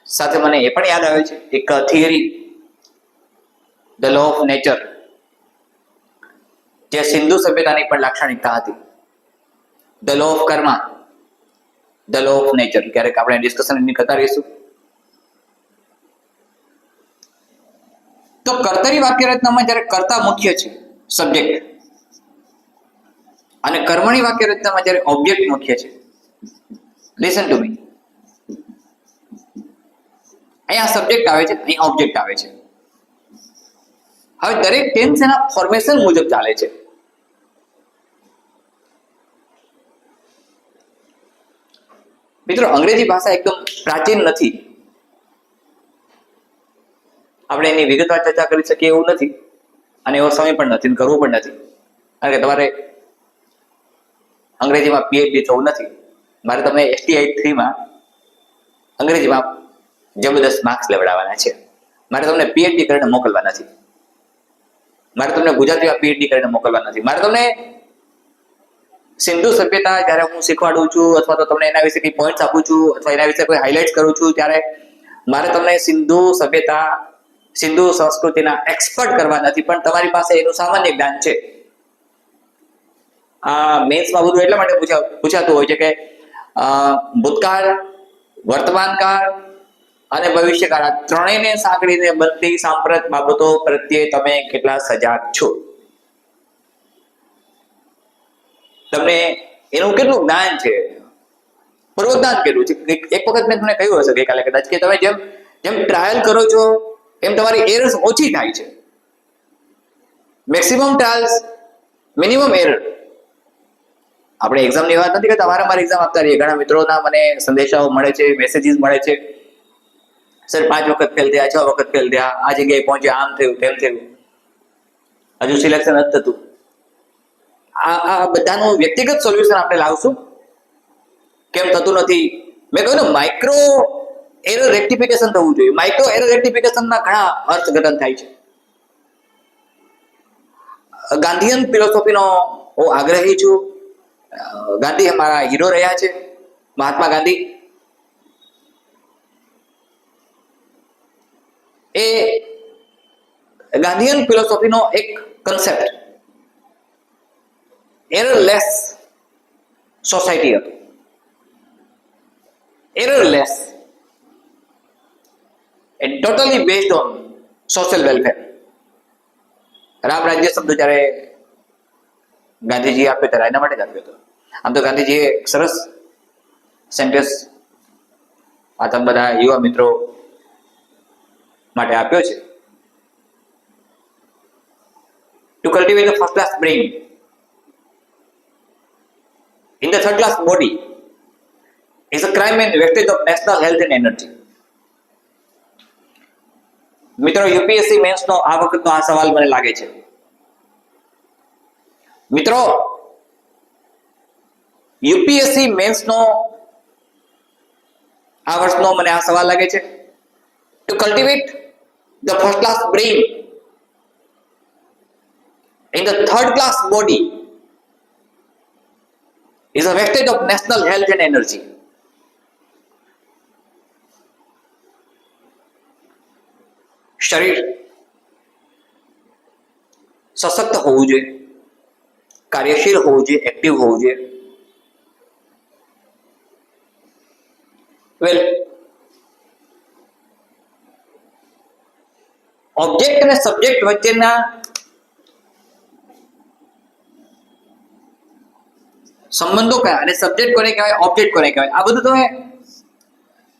સાથે મને એ પણ યાદ આવે છે એક theory, the law of nature, જે સિંધુ સભ્યતાની પણ લાક્ષણિકતા હતી. The law of karma, the law of nature. ક્યારેક આપણે ડિસ્કશન એની કરતા રહીશું. તો કર્તરી વાક્ય રચનામાં જ્યારે કર્તા મુખ્ય છે, સબ્જેક્ટ, અને કર્મણી વાક્ય રચનામાં જ્યારે ઓબ્જેક્ટ મુખ્ય છે. લિસન ટુ મી. અહીંયા સબ્જેક્ટ આવે છે, અહીંયા ઓબ્જેક્ટ આવે છે. હવે દરેક ટેન્સ એના ફોર્મેશન મુજબ ચાલે છે. મિત્રો, અંગ્રેજી ભાષા એકદમ પ્રાચીન નથી. આપણે એની વિગતવાર ચર્ચા કરી શકીએ એવું નથી, અને એવો સમય પણ નથી, કરવું પણ નથી. કારણ કે તમારે અંગ્રેજીમાં પીએચડી થવું નથી. મારે તમને STI 3 અંગ્રેજીમાં જબરદસ્ત માર્ક્સ લેવડાવવાના છે. મારે તમને પીએચડી કરીને મોકલવા નથી. મારે તમને ગુજરાતીમાં પીએચડી કરીને મોકલવા નથી. મારે તમને સિંધુ સભ્યતા જ્યારે હું શીખવાડું છું, અથવા તો તમને એના વિશે કઈ પોઈન્ટ્સ આપું છું, અથવા એના વિશે કોઈ હાઇલાઇટ કરું છું, ત્યારે મારે તમને સિંધુ સભ્યતા, સિંધુ સંસ્કૃતિના એક્સપર્ટ કરવા નથી, પણ તમારી પાસે એનું સામાન્ય જ્ઞાન છે. આ મેન્સમાં બધું એટલા માટે પૂછાતું હોય છે કે ભૂતકાળ, વર્તમાનકાળ અને ભવિષ્યકાળ, આ ત્રણેયને સાંકળીને બનતી સાંપ્રત બાબતો પ્રત્યે તમે કેટલા સજાગ છો, તમને એનું કેટલું જ્ઞાન છે, પૂર્વજ્ઞાન કેટલું છે. એક વખત મેં તમને કહ્યું હશે ગઈકાલે કદાચ, કે તમે જેમ જેમ ટ્રાયલ કરો છો એમ તમારી એરર્સ ઓછી થાય છે. Maximum trials, minimum error. આપણે એક્ઝામની વાત નથી કરતા, વારંવાર એક્ઝામ આપતા રહીએ. ઘણા મિત્રોના મને સંદેશાઓ મળે છે, મેસેજીસ મળે છે, સર 5 વખત ફેલ થયા, 6 વખત ફેલ થયા, આ જગ્યાએ પહોંચ્યા, આમ થયું, તેમ થયું, હજુ સિલેક્શન નથી થતું. આ બધાનું વ્યક્તિગત સોલ્યુશન આપણે લાવશું. કેમ થતું નથી? મેં કહ્યું ને, માઇક્રો એરર રેક્ટિફિકેશન થવું જોઈએ. માઇક્રો એરર રેક્ટિફિકેશનના ઘણા અર્થઘટન થાય છે. ગાંધીયન ફિલોસોફીનો હું આગ્રહી છું. ગાંધી અમારા હીરો રહ્યા છે, મહાત્મા ગાંધી. એ ગાંધીયન ફિલોસોફીનો એક કન્સેપ્ટ એરરલેસ સોસાયટી હતો. એરરલેસ and totally based on social welfare. Ram રાજ્ય શબ્દ જ્યારે ગાંધીજી આપ્યો ત્યારે એના માટે જ આપ્યો હતો. આમ તો ગાંધીજીએ સરસ સેન્ટેન્સ આ તમે બધા યુવા મિત્રો માટે આપ્યો છે. To cultivate the first class brain in the third class body is a crime and wastage of national health and energy. મિત્રો, યુપીએસસી મેન્સ નો આ વખતનો આ સવાલ મને લાગે છે. મિત્રો, યુપીએસસી મેન્સ નો આ વર્ષનો મને આ સવાલ લાગે છે. To cultivate the first class brain in the third class body is a wastage of national health and energy. શરીર સશક્ત હોવું જોઈએ, કાર્યશીલ હોવું જોઈએ, એક્ટિવ હોવું જોઈએ. વેલ, ઓબ્જેક્ટ અને સબ્જેક્ટ વચ્ચેના સંબંધો કયા અને સબ્જેક્ટ કોને કહેવાય, ઓબ્જેક્ટ કોને કહેવાય, આ બધું તમે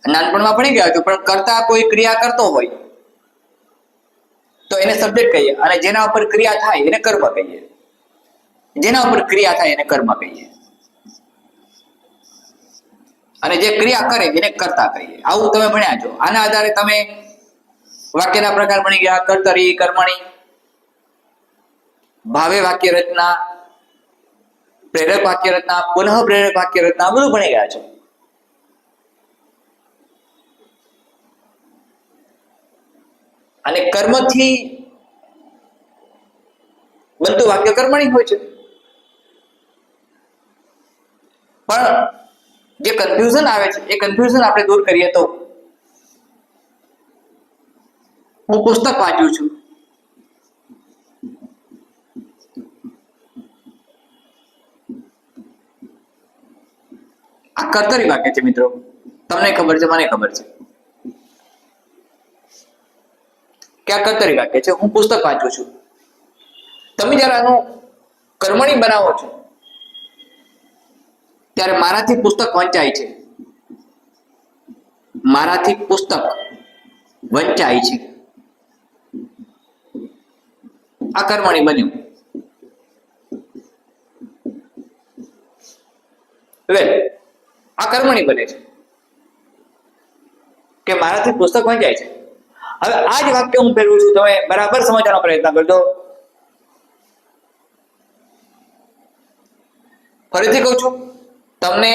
નાનપણમાં ભણી ગયા છો. પણ કરતા કોઈ ક્રિયા કરતો હોય તો એને સબ્જેક્ટ કહીએ, અને જેના ઉપર ક્રિયા થાય એને કર્મ કહીએ. જેના ઉપર ક્રિયા થાય એને કર્મ કહીએ, અને જે ક્રિયા કરે એને કર્તા કહીએ. આવું તમે ભણ્યા છો. આના આધારે તમે વાક્યના પ્રકાર ભણી ગયા, કર્તરી, કર્મણી, ભાવે વાક્ય રચના, પ્રેરક વાક્ય રચના, પુનઃ પ્રેરક વાક્ય રચના, બધું ભણી ગયા છો. અને કર્મથી બનતું વાક્ય કર્મણી હોય છે. પણ જે કન્ફ્યુઝન આવે છે એ કન્ફ્યુઝન આપણે દૂર કરીએ તો, હું પુસ્તક વાંચું છું, આ કર્તરી વાક્ય છે મિત્રો. તમને ખબર છે, મને ખબર છે કે આ કર્તરી વાક્ય છે. હું પુસ્તક વાંચું છું. તમે જયારે આનું કર્મણી બનાવો છો ત્યારે મારાથી પુસ્તક વંચાય છે, મારાથી પુસ્તક વંચાય છે, આ કર્મણી બન્યું. વેલ, આ કર્મણી બને છે કે મારાથી પુસ્તક વંચાય છે. હવે આ જ વાક્ય હું ફેરવું છું, તમે બરાબર સમજવાનો પ્રયત્ન કરજો. ફરીથી કહું છું, તમને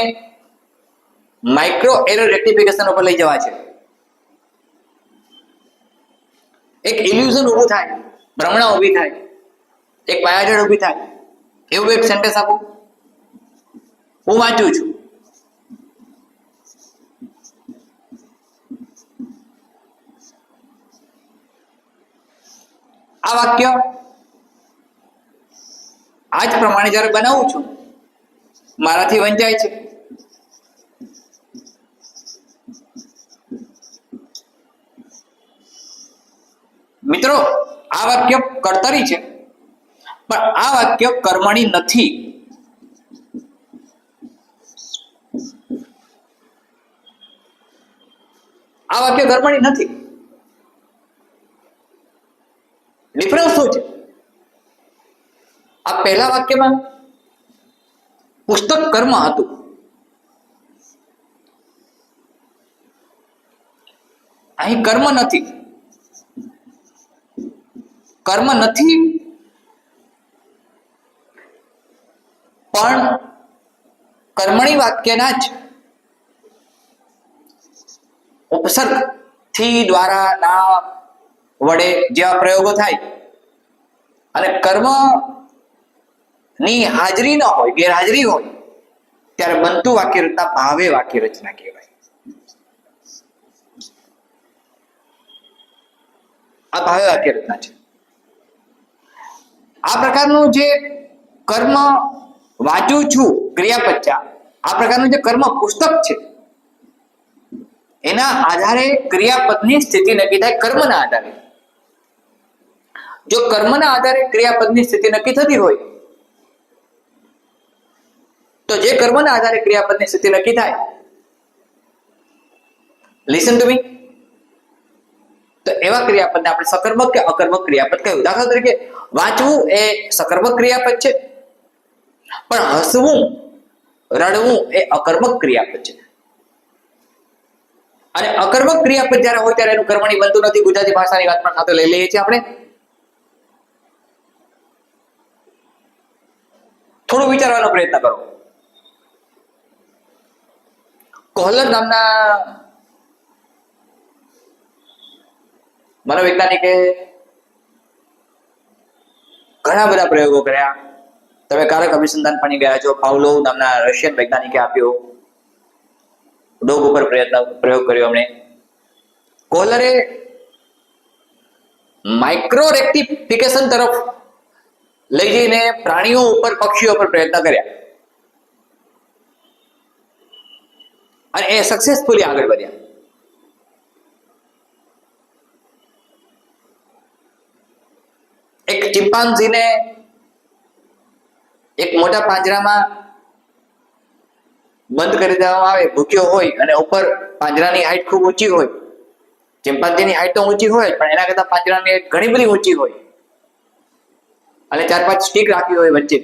માઇક્રો એરર રેક્ટિફિકેશન ઉપર લઈ જવા છે. એક ઇલ્યુઝન ઊભું થાય, ભ્રમણા ઊભી થાય, એક માયાજાળ ઊભી થાય, એવું એક સેન્ટેન્સ આપું. હું વાંચું છું, આ વાક્ય આ જ પ્રમાણે જયારે બનાવું છું, મારાથી વંચાય છે. મિત્રો, આ વાક્ય કર્તરી છે, પણ આ વાક્ય કર્મણી નથી. આ વાક્ય કર્મણી નથી. ડિફરન્સ શું છે? આ પહેલા વાક્યમાં પુસ્તક કર્મ હતું, અહીં કર્મ નથી. કર્મ નથી, પણ કર્મણી વાક્યના જ ઉપસર્ગ થી, દ્વારા, ના વડે જેવા પ્રયોગો થાય અને કર્મ ની હાજરી ન હોય, ગેરહાજરી હોય, ત્યારે બનતું વાક્ય રચના ભાવે વાક્ય રચના કહેવાય. આ ભાવે વાક્ય રચના છે. આ પ્રકારનું જે કર્મ વાંચું છું ક્રિયાપદ છે, આ પ્રકારનું જે કર્મ પુસ્તક છે, એના આધારે ક્રિયાપદની સ્થિતિ નક્કી થાય. કર્મના આધારે, જો કર્મના આધારે ક્રિયાપદની સ્થિતિ નક્કી થતી હોય તો જે કર્મના આધારે ક્રિયાપદની સ્થિતિ નક્કી થાય, લિસન ટુ મી, તો એવા ક્રિયાપદને આપણે સકર્મક કે અકર્મક ક્રિયાપદ કહ્યું. દાખલા તરીકે વાંચવું એ સકર્મક ક્રિયાપદ છે, પણ હસવું, રડવું એ અકર્મક ક્રિયાપદ છે. અને અકર્મક ક્રિયાપદ જ્યારે હોય ત્યારે એનું કર્મણી બનતું નથી. ગુજરાતી ભાષાની વાત પણ સાથે લઈ લઈએ છીએ આપણે. થોડું વિચારવાનો પ્રયત્ન કરો. કોહલર નામના મનોવૈજ્ઞાનિકે ઘણા બધા પ્રયોગો કર્યા. તમે કારક અભિસંધાન પણ ગયા છો. પાવલોવ નામના રશિયન વૈજ્ઞાનિકે આપ્યો. ડોગ ઉપર પ્રયોગ કર્યો એમણે. કોહલરે માઇક્રો રેક્ટિફિકેશન તરફ લઈ જઈને પ્રાણીઓ ઉપર, પક્ષીઓ પર પ્રયત્ન કર્યા અને એ સક્સેસફુલી આગળ વધ્યા. એક ચિમ્પાન્ઝીને એક મોટા પાંજરામાં બંધ કરી દેવામાં આવે, ભૂખ્યો હોય અને ઉપર પાંજરાની હાઈટ ખૂબ ઊંચી હોય. ચિમ્પાન્ઝીની હાઈટ તો ઊંચી હોય પણ એના કરતા પાંજરાની હાઈટ ઘણી બધી ઊંચી હોય અને 4-5 સ્ટીક રાખી હોય વચ્ચે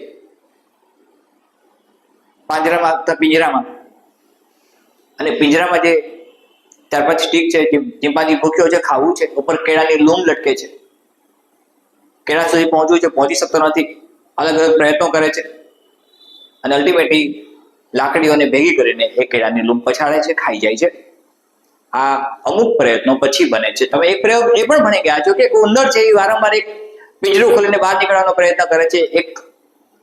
પિંજરામાં. અને પિંજરામાં જે 4-5 સ્ટીક છે, ચિમ્પાન્ઝી ભૂખ્યો છે, ખાવું છે, ઉપર કેળાની લૂમ લટકે છે, કેળા સુધી પહોંચવું છે, પહોંચી શકતો નથી, અલગ અલગ પ્રયત્નો કરે છે અને અલ્ટિમેટલી લાકડીઓને ભેગી કરીને એ કેળાની લૂમ પછાડે છે, ખાઈ જાય છે. આ અમુક પ્રયત્નો પછી બને છે. તમે એક પ્રયોગ એ પણ ભણી ગયા છો કે ઉંદર છે એ વારંવાર એક પિંજરું ખોલીને બહાર નીકળવાનો પ્રયત્ન કરે છે.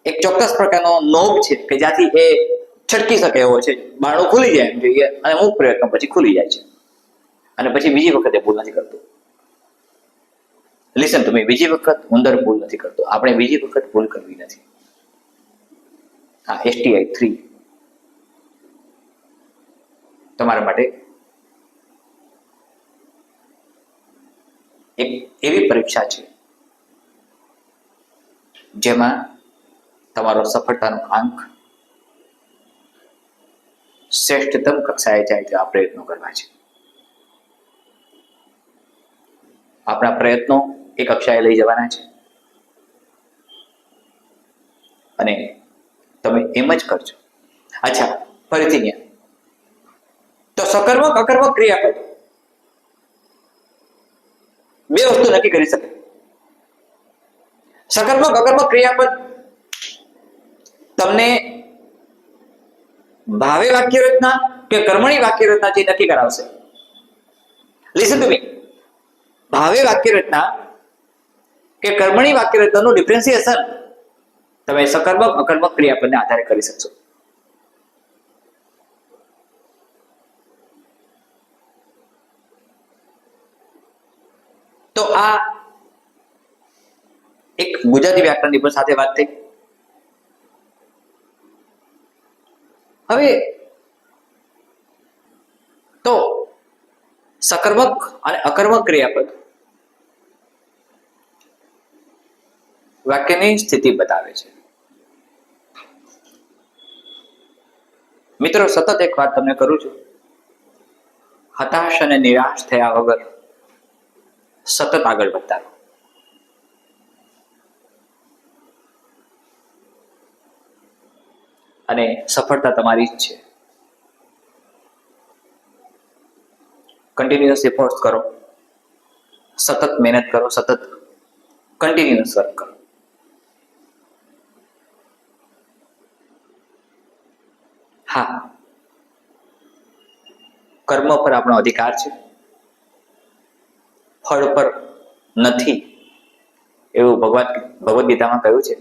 એક ચોક્કસ પ્રકારનો નોબ છે કે જ્યાંથી એ છટકી શકે એવો છે, બારણું ખુલી જાય એમ જોઈએ, અને અમુક પ્રયત્નો પછી ખુલી જાય છે અને પછી બીજી વખત એ ભૂલ નથી કરતું. લિસન ટુ મી, બીજી વખત ઉંદર ભૂલ નથી કરતો. આપણે બીજી વખત ભૂલ કરવી નથી. હા, STI 3 તમારા માટે એક એવી પરીક્ષા છે જેમાં તમારો સફળતાનો આંક શ્રેષ્ઠતમ કક્ષાએ જાય તેવા પ્રયત્નો કરવા છે. આપણા પ્રયત્નો એક કક્ષાએ લઈ જવાના છે અને તમે એમ જ કરજો. અચ્છા, ફરીથી ત્યાં તો સકર્મક અકર્મક ક્રિયાપદ બે વસ્તુ નક્કી કરી શકે. સકર્મક અકર્મક ક્રિયાપદ તમને ભાવે વાક્ય રચના કે કર્મણી વાક્ય રચના જે નક્કી કરાવશે. લિસન ટુ મી, ભાવે વાક્ય રચના કે કર્મણી વાક્ય રચનાનું ડિફરન્સિએશન તમે સકર્મક અકર્મક ક્રિયાપદને આધારે કરી શકશો. તો આ એક ગુજરાતી વ્યાકરણની પણ સાથે વાત થઈ. હવે તો સકર્મક અને અકર્મક ક્રિયાપદ વાક્યની સ્થિતિ બતાવે છે. મિત્રો, સતત એક વાત તમને કરું છું, હતાશ અને નિરાશ થયા વગર સતત આગળ વધતા રહો. અને સફળતા તમારી જ છે. કન્ટિન્યુઅસ એફર્ટ્સ કરો, સતત મહેનત કરો, સતત કન્ટિન્યુઅસ વર્ક કરો. હા, કર્મ પર આપણો અધિકાર છે, ફળ પર નથી એવું ભગવદ્ ગીતામાં કહ્યું છે.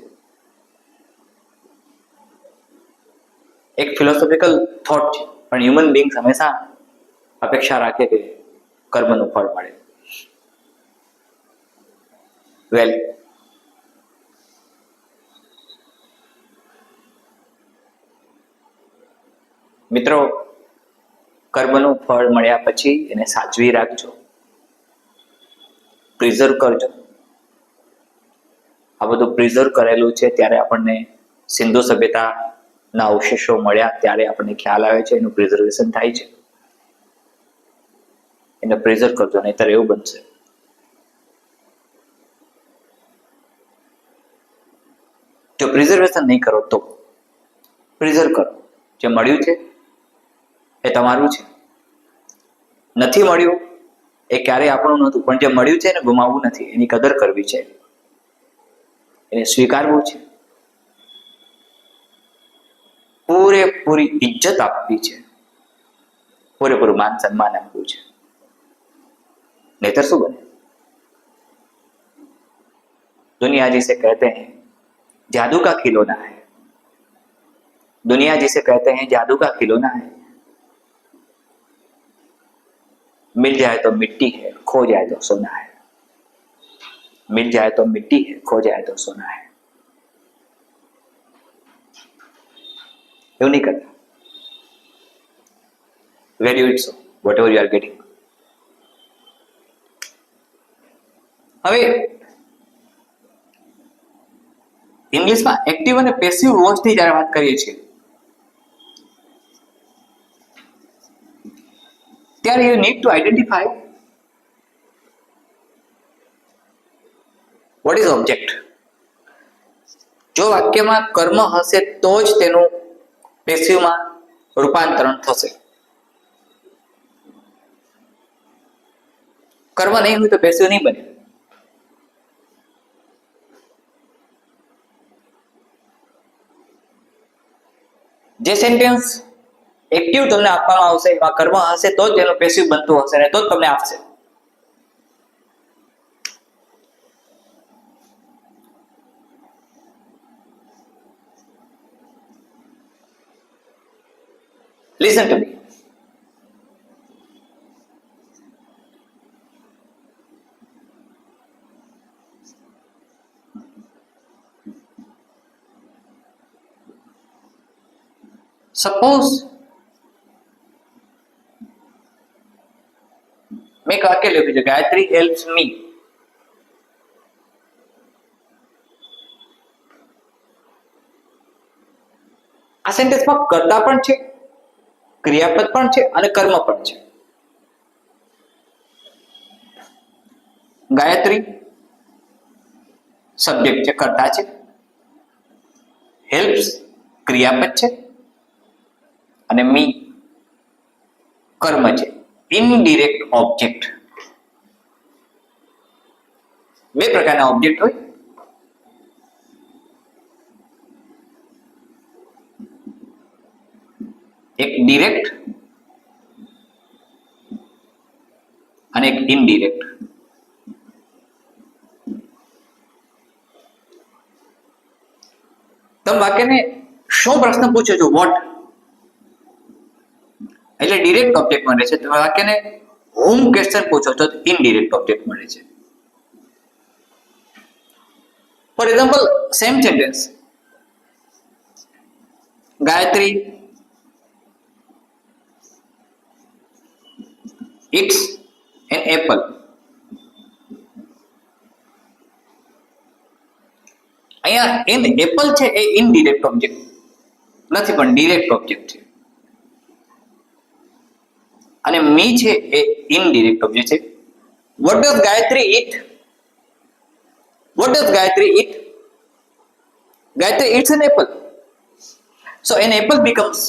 એક ફિલોસોફિકલ થોટ છે, પણ હ્યુમન બીંગ્સ હંમેશા અપેક્ષા રાખે કે કર્મનું ફળ મળે. વેલ, મિત્રો, કર્મનું ફળ મળ્યા પછી એને સાચવી રાખજો, પ્રિઝર્વ કરજો. આ બધું પ્રિઝર્વ કરેલું છે ત્યારે આપણને સિંધુ સભ્યતાના અવશેષો મળ્યા ત્યારે આપણને ખ્યાલ આવે છે એનું પ્રિઝર્વેશન થાય છે. એને પ્રિઝર્વ કરજો, નહીતર એવું બનશે જો પ્રિઝર્વેશન નહીં કરો તો. પ્રિઝર્વ કરો. જે મળ્યું છે એ તમારું છે, નથી મળ્યું એ ક્યારેય આપણું નહોતું, પણ જે મળ્યું છે એને ગુમાવવું નથી, એની કદર કરવી છે, એને સ્વીકારવું છે, પૂરેપૂરી ઇજ્જત આપવી છે, પૂરેપૂરું માન સન્માન આપવું છે. નહીતર શું બને? दुनिया जिसे कहते हैं जादू का खिलौना है, दुनिया जिसे कहते हैं जादू का खिलौना है। मिल जाए तो मिट्टी है, खो जाए तो सोना है। मिल जाए तो मिट्टी है, खो जाए तो सोना है। क्यों नहीं करता? Value it so, whatever you are getting. હવે ઇંગ્લિશમાં એક્ટિવ અને પેસિવ વોઇસની જ્યારે વાત કરીએ છીએ ત્યારે you need to identify what is object. જો વાક્યમાં કર્મ હશે તો જ તેનું પેસિવમાં રૂપાંતરણ થશે. કર્મ નહીં હોય તો પેસિવ નહીં બને. જે સેન્ટેન્સ એક્ટિવ તમને આપવામાં આવશે એમાં કર્મ હશે તો જ તેનું પેસિવ બનતું હશે અને તો જ તમને આપશે. Listen to me. Suppose મેં એક વાક્ય લખ્યું છે, ગાયત્રી હેલ્પ્સ મી. આ સેન્ટેન્સમાં કર્તા પણ છે, ક્રિયાપદ પણ છે અને કર્મ પણ છે. ગાયત્રી સબ્જેક્ટ છે, કર્તા છે. હેલ્પ્સ ક્રિયાપદ છે અને મી કર્મ છે, ઇનડિરેક્ટ ઓબ્જેક્ટ. બે પ્રકારના ઓબ્જેક્ટ હોય. એક ડિરેક્ટ અને એક ઇનડિરેક્ટ. તમે વાક્યને શું પ્રશ્ન પૂછો છો? વોટ એટલે ડિરેક્ટ ઓબ્જેક્ટ મળે છે. તમે વાક્યને હોમ ક્વેશ્ચન પૂછો છો તો ઇનડિરેક્ટ ઓબ્જેક્ટ મળે છે. For example, same sentence, Gayatri eats an apple. અહીંયા એન એપલ છે એ ઇનડિરેક્ટ ઓબ્જેક્ટ નથી પણ ડિરેક્ટ ઓબ્જેક્ટ છે, અને મી છે એ ઇનડિરેક્ટ ઓબ્જેક્ટ છે. What does Gayatri eat? What does Gayatri eat? Gayatri eats an apple. So an apple becomes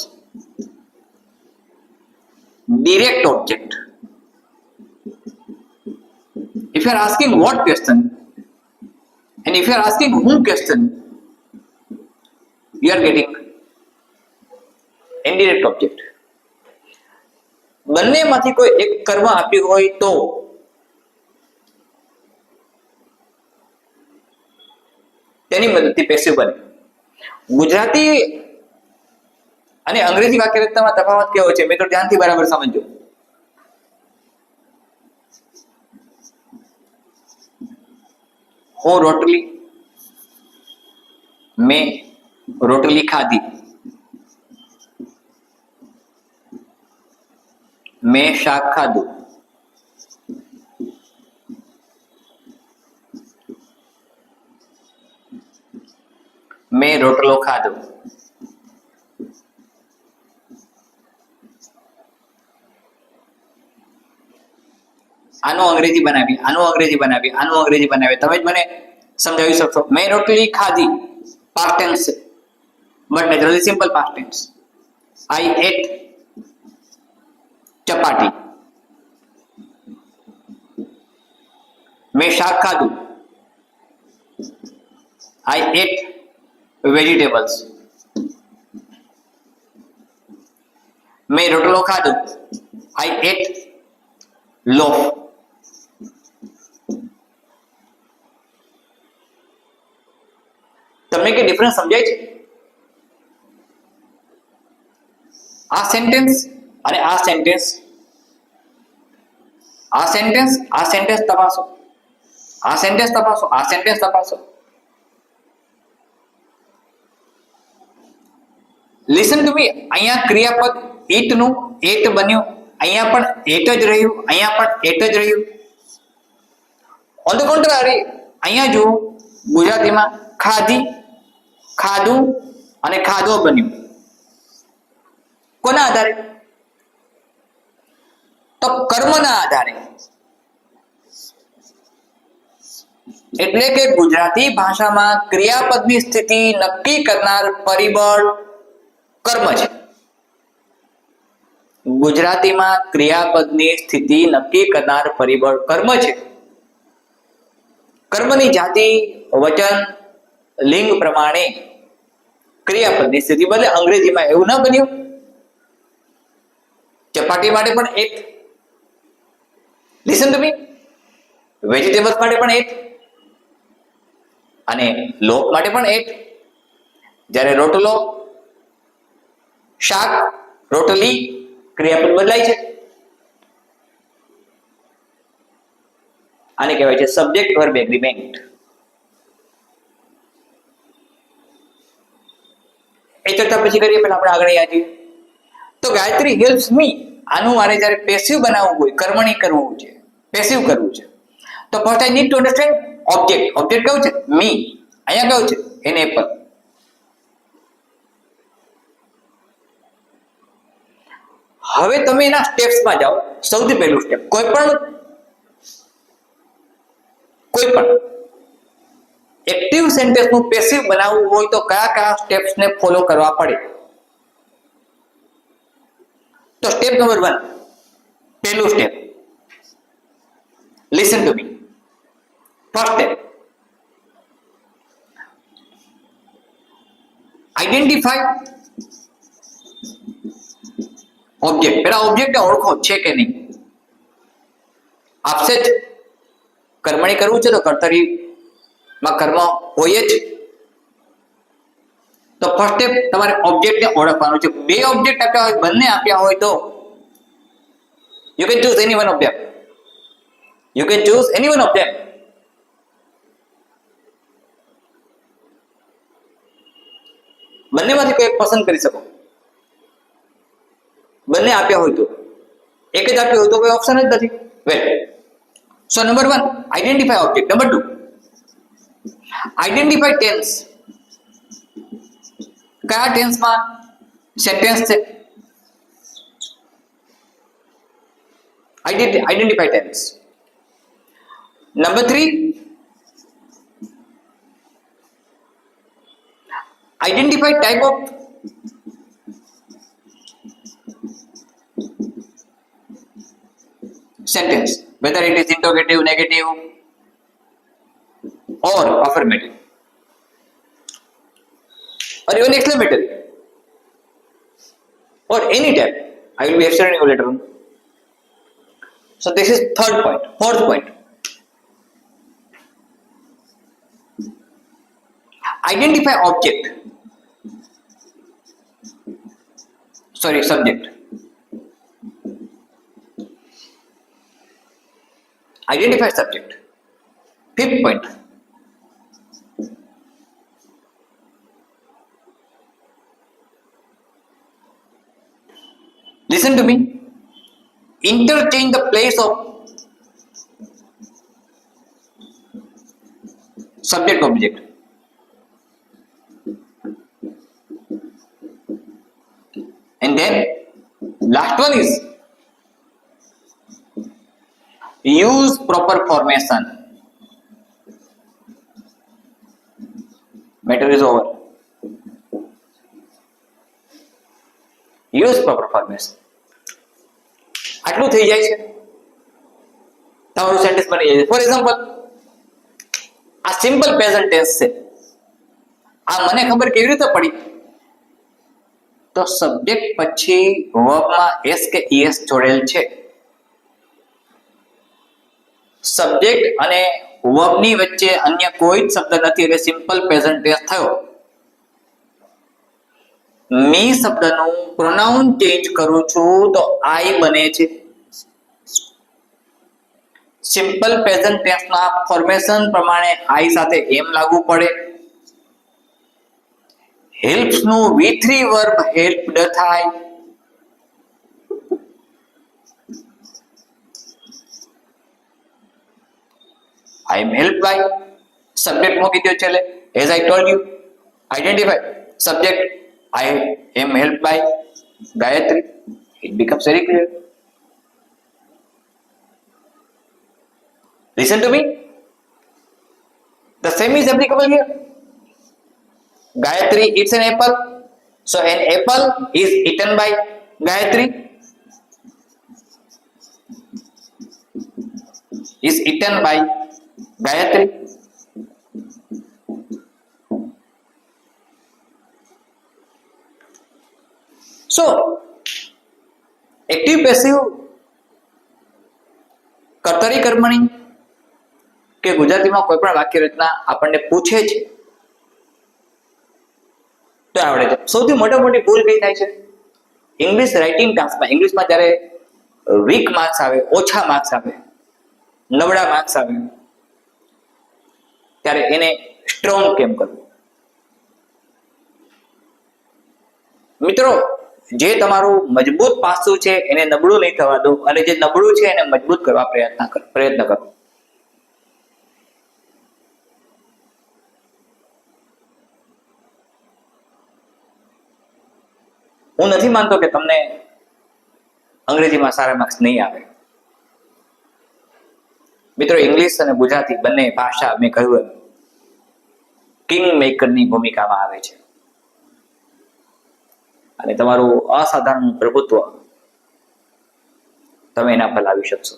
direct object. If you are asking what question and if you are asking whom question, you are getting indirect object. બંનેમાંથી કોઈ એક કર્મ આપ્યું હોય તો તેની મદદથી પેસિવ બને. ગુજરાતી અને અંગ્રેજી વાક્યરચનામાં તફાવત કેવો છે મિત્રો? ધ્યાનથી બરાબર સમજો. હું રોટલી, મેં રોટલી ખાધી, મેં શાક ખાધું, મેં રોટલો ખાધો. આનું અંગ્રેજી બનાવી, આનું અંગ્રેજી બનાવી, આનું અંગ્રેજી બનાવી. તમે જ મને સમજાવી શકશો. મેં રોટલી ખાધી, પાસ્ટ ટેન્સ છે, but naturally simple past tense. I ate chapati. મેં શાક ખાધું, આઈ એટ વેજીટેબલ્સ. મેં રોટલો ખાધો, આઈ એટ લોફ. તમને કે ડિફરન્સ સમજાય છે? આ સેન્ટેન્સ અને આ સેન્ટેન્સ, આ સેન્ટેન્સ, આ સેન્ટેન્સ તપાસો, આ સેન્ટેન્સ તપાસો, આ સેન્ટેન્સ તપાસો. લિસન ટુ મી. અહીંયા ક્રિયાપદ ઈટ નું એટ બન્યું, અહીંયા પણ એટ જ રહ્યું, અહીંયા પણ એટ જ રહ્યું. ઓન ધ કોન્ટ્રારી અહીંયા જુઓ, ગુજરાતીમાં ખાધી, ખાધું અને ખાધો બન્યું. કોના આધારે? તો કર્મના આધારે. એટલે કે ગુજરાતી ભાષામાં ક્રિયાપદની સ્થિતિ નક્કી કરનાર પરિબળ કર્મ છે. ગુજરાતીમાં ક્રિયાપદની સ્થિતિ નક્કી કરનાર પરિબળ કર્મ છે. કર્મની જાતિ, વચન, લિંગ પ્રમાણે ક્રિયાપદની સ્થિતિ બદલે. અંગ્રેજીમાં એવું ન બન્યું. ચપાટી માટે પણ એક, લિસન ટુ મી, વેજીટેબલ્સ માટે પણ એક અને લોક માટે પણ એક. જ્યારે રોટલો, શાક, રોટલી ક્રિયાપદ બદલાય છે. આને કહેવાય છે સબ્જેક્ટ વર્બ એગ્રીમેન્ટ. એ ચર્ચા પછી કરીએ, પહેલા આપણે આગળ અહીંયા જઈએ. તો ગાયત્રી હેલ્પ્સ મી, આનું મારે જ્યારે પેસિવ બનાવવું હોય, કર્મણી કરવું છે, પેસિવ કરવું છે, તો first I need to understand object. Object કયું છે? મી. અહીંયા કયું છે? An apple. હવે તમે એના સ્ટેપ્સમાં જાઓ. સૌથી પહેલું સ્ટેપ, કોઈ પણ એક્ટિવ સેન્ટેન્સનું પેસિવ બનાવવું હોય તો કયા કયા સ્ટેપ્સને ફોલો કરવા પડે? તો સ્ટેપ નંબર 1, પહેલું step, listen to me. First step, identify object. પેલા ઓબ્જેક્ટને ઓળખો છે કે નહીં. આપશે જ, કર્મણી કરવું છે તો કર્તરીમાં કર્મ હોય જ. તો ફર્સ્ટ સ્ટેપ તમારે ઓબ્જેક્ટને ઓળખવાનું છે. બે ઓબ્જેક્ટ આપ્યા હોય, બંને આપ્યા હોય તો you can choose any one of them. You can choose any one of them. બંનેમાંથી કોઈ એક પસંદ કરી શકો. બંને આપ્યા હોય તો. એક જ આપ્યું હોય તો કોઈ ઓપ્શન જ નથી. Well, so number 1, identify object. Number 2, identify tense. કયા ટેન્સમાં સેન્ટેન્સ છે? Identify tense. Number 3, identify type of sentence, whether it is interrogative, negative or affirmative or even exclamatory or any type. I will be explaining you later on. So this is third point. Fourth point, identify object, subject. Identify subject. Fifth point, listen to me. Interchange the place of subject object. And then last one is use proper formation. Matter is over. Use proper formation. આટલું થઈ જાય છે, તમારું સેન્ટેન્સ બની જાય છે. ફોર એક્ઝામ્પલ, આ સિમ્પલ પ્રેઝન્ટ ટેન્સ છે. આ મને ખબર કેવી રીતે પડી? તો સબ્જેક્ટ પછી વર્બમાં એસ કે ઈએસ જોડેલ છે. સબ્જેક્ટ અને વર્બની વચ્ચે અન્ય કોઈ જ શબ્દ નથી, એટલે સિમ્પલ પ્રેઝન્ટ ટેન્સ થયો. મી શબ્દનું પ્રોનાઉન ચેન્જ કરું છું તો આઈ બને છે. સિમ્પલ પ્રેઝન્ટ ટેન્સના ફોર્મેશન પ્રમાણે આઈ સાથે એમ લાગુ પડે. હેલ્પ્સ નું V3 વર્બ હેલ્પ્ડ થાય. I am helped by subject મૂકી દો છેલ્લે. As I told you, identify subject. I am helped by Gayatri. It becomes very clear. Listen to me. The same is applicable here. Gayatri eats an apple. So an apple is eaten by Gayatri. Is eaten by Gayatri. So, active passive કર્તરી કર્મણી કે ગુજરાતીમાં કોઈ પણ વાક્ય રચના આપણને પૂછે છે તો આવડે છે. સૌથી મોટી ભૂલ કઈ થાય છે? ઇંગ્લિશ રાઇટિંગ ટાસ્કમાં, ઇંગ્લિશમાં જ્યારે વીક માર્ક્સ આવે, ઓછા માર્ક્સ આવે, નબળા માર્ક્સ આવે, ત્યારે એને સ્ટ્રોંગ કેમ કરવું? મિત્રો, જે તમારું મજબૂત પાસું છે એને નબળું નહીં થવા દો, અને જે નબળું છે એને મજબૂત કરવા પ્રયત્ન કરો. હું નથી માનતો કે તમને અંગ્રેજીમાં સારા માર્ક્સ નહીં આવે. મિત્રો, ઇંગ્લિશ અને ગુજરાતી બંને ભાષા મેં કહ્યું કિંગ મેકરની ભૂમિકામાં આવે છે, અને તમારું અસાધારણ પ્રભુત્વ તમે એના પર લાવી શકશો.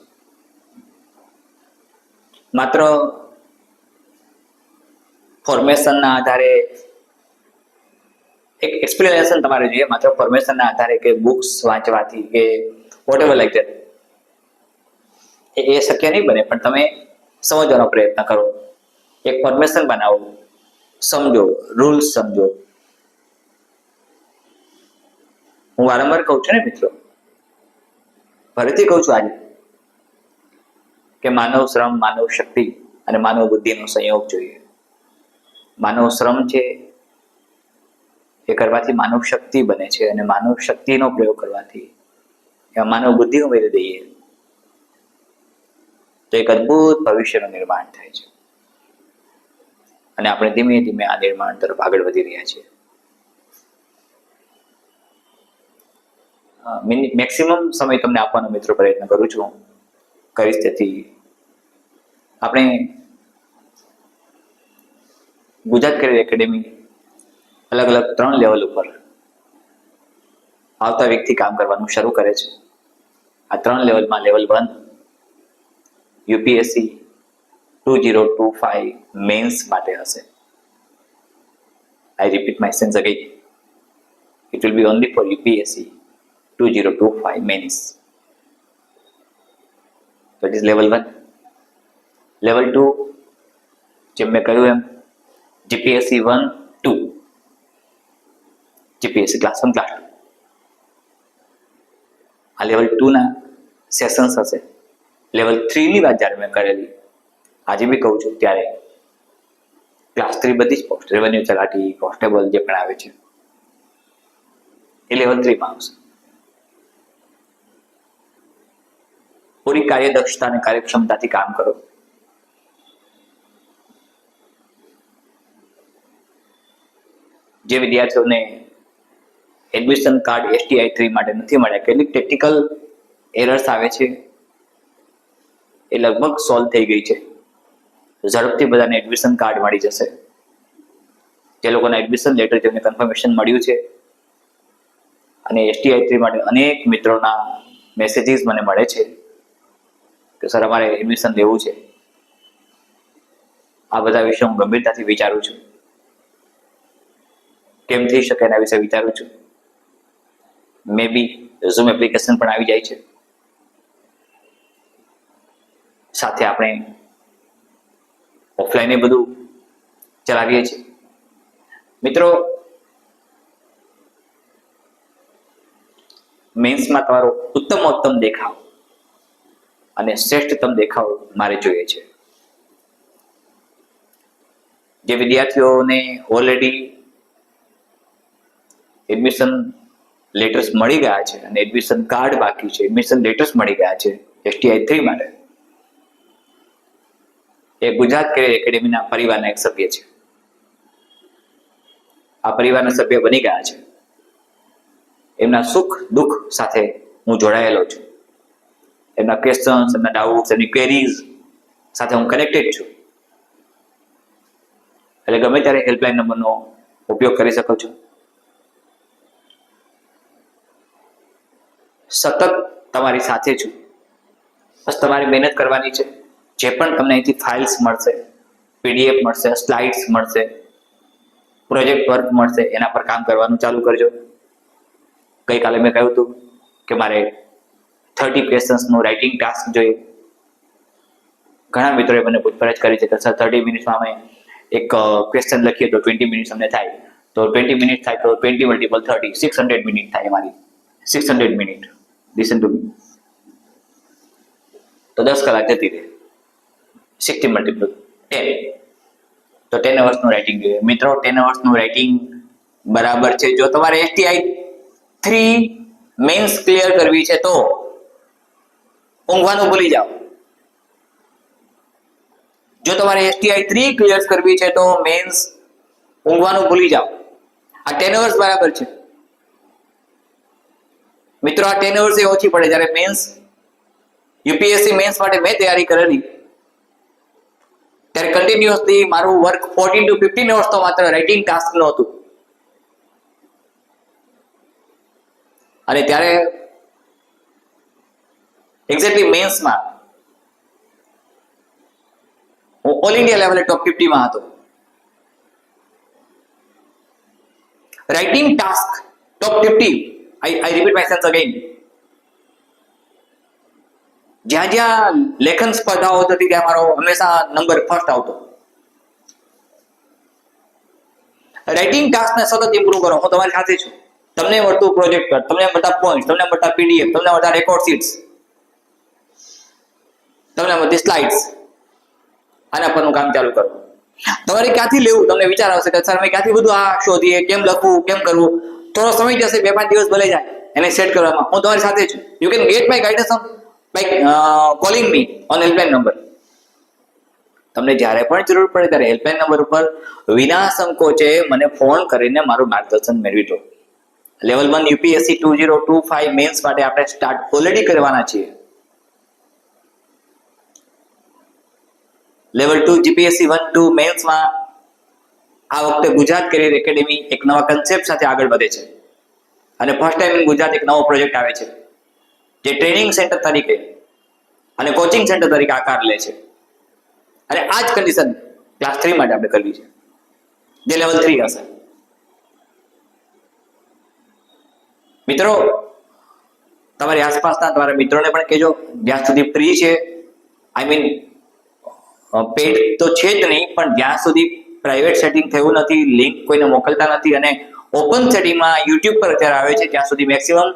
માત્ર ફોર્મેશનના આધારે એક એક્સપ્લેનેશન તમારે જોઈએ, માત્ર ફોર્મેશનના આધારે કે બુક્સ વાંચવાથી કે વોટેવર લાઈક ધેટ, એ શક્ય નહીં બને. પણ તમે સમજવાનો પ્રયત્ન કરો, એક ફોર્મેશન બનાવો, સમજો, રૂલ્સ સમજો. હું વારંવાર કહું છું ને મિત્રો, ફરીથી કહું છું આજે, કે માનવ શ્રમ, માનવ શક્તિ અને માનવ બુદ્ધિનો સંયોગ જોઈએ. માનવ શ્રમ છે એ કરવાથી માનવ શક્તિ બને છે, અને માનવ શક્તિનો પ્રયોગ કરવાથી એમાં માનવ બુદ્ધિ ઉમેરી દઈએ તો એક અદ્ભુત ભવિષ્યનું નિર્માણ થાય છે, અને આપણે ધીમે ધીમે આ નિર્માણ તરફ આગળ વધી રહ્યા છીએ. મેક્સિમમ સમય તમને આપવાનો મિત્રો પ્રયત્ન કરું છું, કરીશ. તેથી આપણે ગુજરાત કરિયર એકેડેમી અલગ અલગ 3 લેવલ ઉપર આવતા વીકથી કામ કરવાનું શરૂ કરે છે. આ 3 લેવલમાં લેવલ 1 યુપીએસસી 2025 મેન્સ માટે હશે. I repeat my sentence again. It will be only for UPSC 2025 mains. So it is level 1. Level 2, જેમ મેં કહ્યું એમ, GPSC 1-2, GPSC class 1, class 2. આ લેવલ 2 ના સેશન્સ હશે. લેવલ 3 ની વાત જ્યારે મેં કરેલી, આજે બી કહું છું, ત્યારે ક્લાસ 3 બધી જ પોસ્ટ, રેવન્યુ તલાટી, કોન્સ્ટેબલ જે પણ આવે છે એ લેવલ 3 માં આવશે. પૂરી કાર્યદક્ષતા અને કાર્યક્ષમતાથી કામ કરો. જે વિદ્યાર્થીઓને એડમિશન કાર્ડ STI 3 માટે નથી મળ્યા, કેટલીક ટેકનિકલ એરર્સ આવે છે, એ લગભગ સોલ્વ થઈ ગઈ છે. ઝડપથી બધાને એડમિશન કાર્ડ મળી જશે. જે લોકોના એડમિશન લેટર તેમને કન્ફર્મેશન મળ્યું છે, અને STI 3 માટે અનેક મિત્રોના મેસેજીસ મને મળે છે કે સર અમારે એડમિશન લેવું છે. આ બધા વિશે હું ગંભીરતાથી વિચારું છું, કેમ થઈ શકે એના વિશે વિચારું છું. મે બી ઝૂમ એપ્લિકેશન પણ આવી જાય છે, સાથે આપણે ઓફલાઈન એ બધું ચલાવીએ છીએ. મિત્રો, મેન્સમાં તમારો ઉત્તમ દેખાવ અને શ્રેષ્ઠતમ દેખાવ મારે જોઈએ છે. જે વિદ્યાર્થીઓને ઓલરેડી એડમિશન લેટર્સ મળી ગયા છે અને એડમિશન કાર્ડ બાકી છે, એડમિશન લેટર્સ મળી ગયા છે STI 3 માટે, એ ગુજરાત કેરિયર એકેડેમીના પરિવારના એક સભ્ય છે. આ પરિવારના સભ્ય બની ગયા છે. એમના સુખ દુઃખ સાથે હું જોડાયેલો છું. એમના ક્વેશ્ચન્સ, એમના ડાઉટ્સ, એમની ક્વેરીઝ સાથે હું કનેક્ટેડ છું. એટલે ગમે ત્યારે હેલ્પલાઇન નંબરનો ઉપયોગ કરી શકો છો. સતત તમારી સાથે છું. બસ તમારી મહેનત કરવાની છે. જે પણ તમને અહીંથી ફાઇલ્સ મળશે, PDF મળશે, સ્લાઇડ્સ મળશે, પ્રોજેક્ટ વર્ક મળશે, એના પર કામ કરવાનું ચાલુ કરજો. ગઈકાલે મેં કહ્યું હતું કે મારે 30 ક્વેશ્ચન્સનું રાઇટિંગ ટાસ્ક જોઈએ. ઘણા મિત્રોએ મને પૂછપરછ કરી છે કે સર 30 મિનિટ્સમાં અમે એક ક્વેશ્ચન લખીએ તો 20 મિનિટ્સ અમને થાય, તો 20 મિનિટ થાય તો 20 × 30 600 મિનિટ થાય મારી. 600 મિનિટ, લિસન ટુ મી. તો 10 કલાક જતી રહે. 60 × 10 તો 10 અવર્સનું રાઇટિંગ જોઈએ. મિત્રો 10 અવર્સનું રાઇટિંગ બરાબર છે. જો તમારે STI 3 મેન્સ ક્લિયર કરવી છે તો ઊંઘવાનું ભૂલી જાઓ. જો તમારે STI 3 ક્લિયર કરવી છે તો મેન્સ ઊંઘવાનું ભૂલી જાઓ. આ 10 અવર્સ બરાબર છે મિત્રો. આ 10 અવર્સ એ ઓછી પડે. જ્યારે મેન્સ UPSC મેન્સ માટે મેં તૈયારી કરેલી ત્યારે કન્ટિન્યુઅસલી મારું વર્ક 14 to 15 અવર્સ તો માત્ર રાઇટિંગ ટાસ્ક નું હતું. અને ત્યારે એક્ઝેક્ટલી મેન્સમાં હું ઓલ ઇન્ડિયા લેવલે ટોપ 50 માં હતો. Writing task top 50. I repeat myself again. જ્યાં લેખન સ્પર્ધાઓ થતી ત્યાં મારો હંમેશા નંબર ફર્સ્ટ આવતો. રાઇટિંગ ટાસ્કને સતત ઇમ્પ્રૂવ કરો. હું તમારી સાથે છું. તમને મળતું પ્રોજેક્ટ, તમને મળતા પોઈન્ટ, તમને મળતા PDF, તમને મળતા રેકોર્ડ શીટ્સ, તમને મળતી સ્લાઇડ્સ, આના પરનું કામ ચાલુ કરો. તમારે ક્યાંથી લેવું તમને વિચાર આવશે કે સર અમે ક્યાંથી બધું આ શોધીએ, કેમ લખવું, કેમ કરવું. થોડો સમય જશે, 2-5 દિવસ ભલે જાય એને સેટ કરવામાં. હું તમારી સાથે છું. You can get my guidance by calling me on helpline number. તમને જ્યારે પણ જરૂર પડે ત્યારે હેલ્પલાઇન નંબર ઉપર વિના સંકોચે મને ફોન કરીને મારું માર્ગદર્શન મેળવી દો. લેવલ 1 UPSC 2025 મેન્સ માટે આપણે સ્ટાર્ટ ઓલરેડી કરવાના છીએ. લેવલ 2 GPSC 1-2 મેન્સમાં આ વખતે ગુજરાત કેરિયર એકેડેમી એક નવા કન્સેપ્ટ સાથે આગળ વધે છે અને ફર્સ્ટ ટાઈમ ઇન ગુજરાત એક નવો પ્રોજેક્ટ આવે છે જે ટ્રેનિંગ સેન્ટર તરીકે અને કોચિંગ સેન્ટર તરીકે આકાર લે છે. અને આ જ કન્ડિશન ક્લાસ 3 માટે આપણે કરવી છે, જે લેવલ 3 હશે. મિત્રો તમારી આસપાસના તમારા મિત્રોને પણ કહેજો, જ્યાં સુધી ફ્રી છે, આઈ મીન પેડ તો છે જ નહીં, પણ જ્યાં સુધી પ્રાઇવેટ સેટિંગ થયું નથી, લિંક કોઈને મોકલતા નથી અને ઓપન સેટિંગમાં YouTube પર અત્યારે આવે છે, ત્યાં સુધી મેક્સિમમ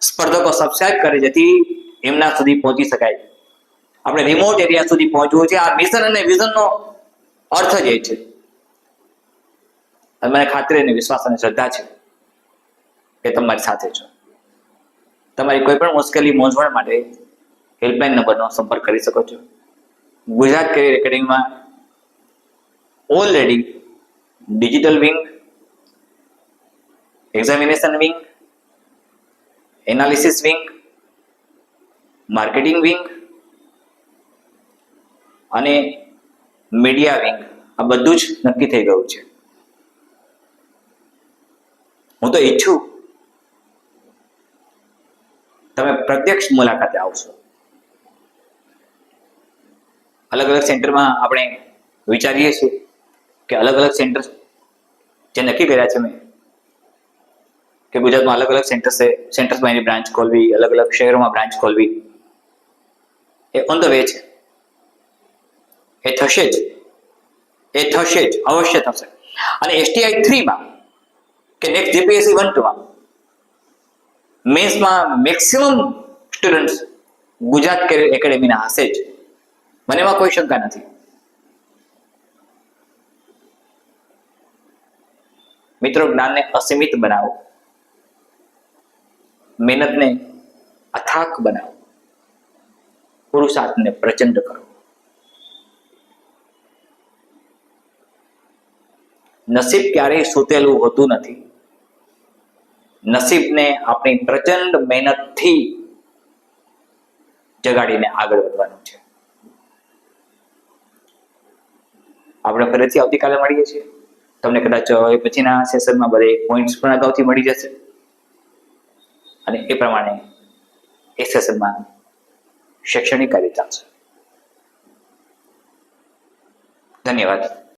સ્પર્ધકો સબસ્ક્રાઇબ કરે જેથી એમના સુધી પહોંચી શકાય. આપણે રિમોટ એરિયા સુધી પહોંચવું છે. આ મિશન અને વિઝનનો અર્થ જ એ છે. અને મને ખાતરી અને વિશ્વાસ અને શ્રદ્ધા છે કે તમારી સાથે છો. તમારી કોઈ પણ મુશ્કેલી મૂંઝવણ માટે હેલ્પલાઇન નંબરનો સંપર્ક કરી શકો છો. ગુજરાત કેરિયર એકેડેમીમાં already digital wing, examination wing, analysis wing, marketing wing અને મીડિયા વિંગ આ બધું જ નક્કી થઈ ગયું છે. હું તો ઈચ્છું તમે પ્રત્યક્ષ મુલાકાતે આવશો. અલગ અલગ સેન્ટરમાં આપણે વિચારીએ છીએ કે અલગ અલગ સેન્ટર જે નક્કી કર્યા છે મેં કે ગુજરાતમાં અલગ અલગ સેન્ટર્સમાં એની બ્રાન્ચ ખોલવી, અલગ અલગ શહેરોમાં બ્રાન્ચ ખોલવી, એ ઓન ધ વે છે. એ થશે જ, અવશ્ય થશે. અને STI 3 માં કે નેક્સ્ટ GPSC 1-2 માં મેન્સમાં મેક્સિમમ સ્ટુડન્ટ્સ ગુજરાત કેરિયર એકેડેમીના હશે જ, મને એમાં કોઈ શંકા નથી. મિત્રો, જ્ઞાનને અસીમિત બનાવો, મહેનતને અથાક બનાવો, પુરુષાર્થને પ્રચંડ કરો. નસીબ ક્યારેય સૂતેલું હોતું નથી. નસીબને આપણી પ્રચંડ મહેનતથી જગાડીને આગળ વધવાનું છે. આપણે ફરીથી આવતીકાલે મળીએ છીએ. તમને કદાચ એ પછીના સેશનમાં બધે પોઈન્ટ્સ પણ અગાઉથી મળી જશે અને એ પ્રમાણે એ સેશનમાં શૈક્ષણિક કાર્ય ચાલશે. ધન્યવાદ.